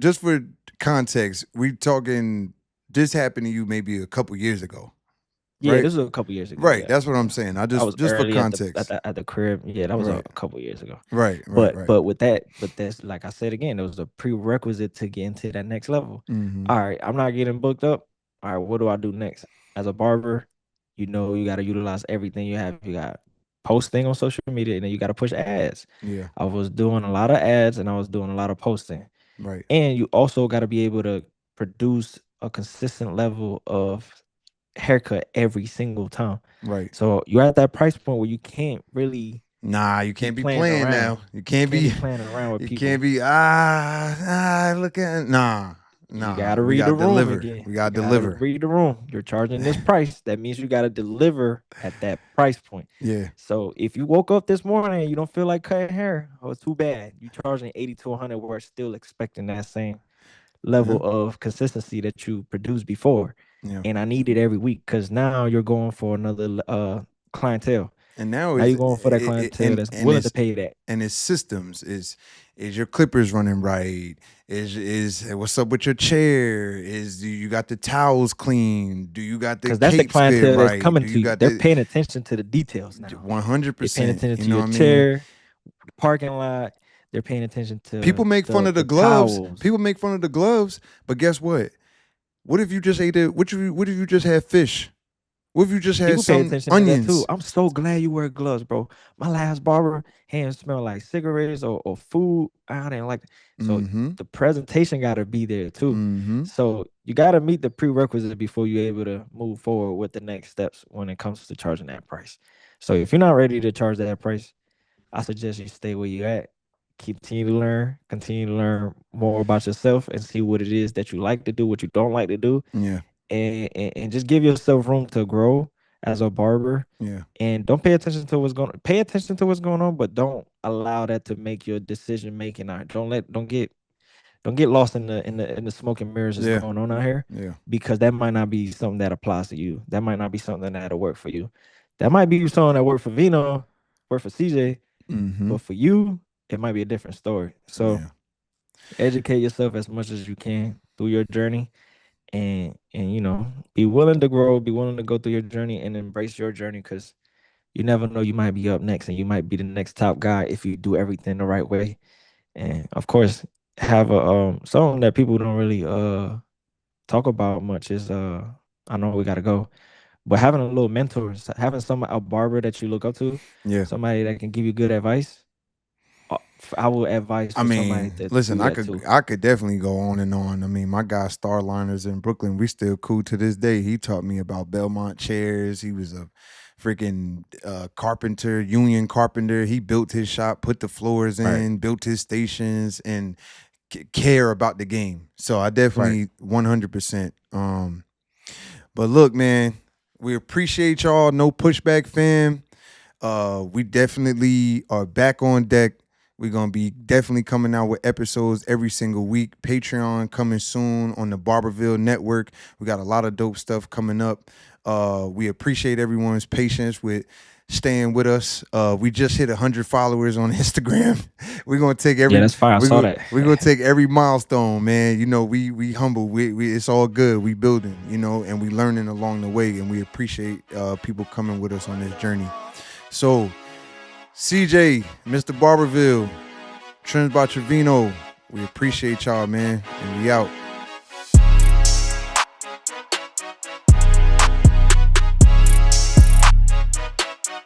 just for context, we talking this happened to you maybe a couple years ago, Yeah, right? this was a couple years ago. Right. Yeah, That's what I'm yeah. saying. I I was just for early at the at context. the, at the crib. Yeah, that was a Right. couple years ago. Right. Right. But Right. but with that, but that's like I said again, it was a prerequisite to get into that next level. Mm-hmm. All right, I'm not getting booked up. All right, what do I do next? As a barber, you got to utilize everything you have. You got posting on social media, and then you got to push ads. Yeah. I was doing a lot of ads, and I was doing a lot of posting. Right. And you also got to be able to produce a consistent level of haircut every single time. Right. So you're at that price point where you can't really Nah, you be can't be playing playing around. now. You You can't can't be be playing around with you can't people. be look at You nah. gotta We read the got to room deliver. again. We You got to gotta deliver. read the room. You're charging this price. That means you gotta deliver at that price point. Yeah. So if you woke up this morning and you don't feel like cutting hair, oh, it's too bad. You charging 80 to 100. We're still expecting that same level Yeah. of consistency that you produced before. Yeah. And I need it every week because now you're going for another clientele. And now Now is you're going for that clientele that's and willing to pay that. it's systems is your clippers running right, is what's up with your chair, is do you got the towels clean, do you got the Because that's the capes fit clientele that's right, coming do to you you. got They're the paying attention to the details now. They're paying 100%, attention you to know your what I mean? chair, the parking lot. They're paying attention People to make fun of the the gloves, towels. but guess what if you just ate it, what if you just had fish, what if you just had People pay some attention to that too. onions? I'm so glad you wear gloves, bro. My last barber hands smell like cigarettes or food. I didn't like it. So Mm-hmm. the presentation got to be there too. Mm-hmm. So you got to meet the prerequisites before you're able to move forward with the next steps when it comes to charging that price. So if you're not ready to charge that price, I suggest you stay where you're at. Continue to learn more about yourself and see what it is that you like to do, what you don't like to do, Yeah. and just give yourself room to grow as a barber. Yeah. And don't pay attention to what's going on, but don't allow that to make your decision making. Don't get lost in the smoke and mirrors that's Yeah. going on out here, Yeah. because that might not be something that applies to you. That might not be something that'll work for you. That might be something that work for Vino, work for CJ, Mm-hmm. but for you, it might be a different story. So Yeah. educate yourself as much as you can through your journey, and be willing to grow, be willing to go through your journey and embrace your journey, because you never know, you might be up next and you might be the next top guy if you do everything the right way. And of course, have a something that people don't really talk about much is I know we gotta go, but having a little mentor, having a barber that you look up to, Yeah. somebody that can give you good advice. I would advise I for somebody mean, to listen, do that too. I could definitely go on and on. I mean, my guy Starliners in Brooklyn, we still cool to this day. He taught me about Belmont chairs. He was a freaking carpenter, union carpenter. He built his shop, put the floors Right, in, built his stations, and care about the game. So I right. definitely 100%. But look, man, we appreciate y'all. No pushback, fam. We definitely are back on deck. We're gonna be definitely coming out with episodes every single week. Patreon coming soon on the Barberville Network. We got a lot of dope stuff coming up. We appreciate everyone's patience with staying with us. We just hit 100 followers on Instagram. We're gonna take Yeah, every that's fire. I saw that. we're gonna take every milestone, man. You know, we humble. We it's all good. We building, and we learning along the way, and we appreciate people coming with us on this journey. So, CJ, Mr. Barberville, Trends by Trevino, we appreciate y'all, man, and we out.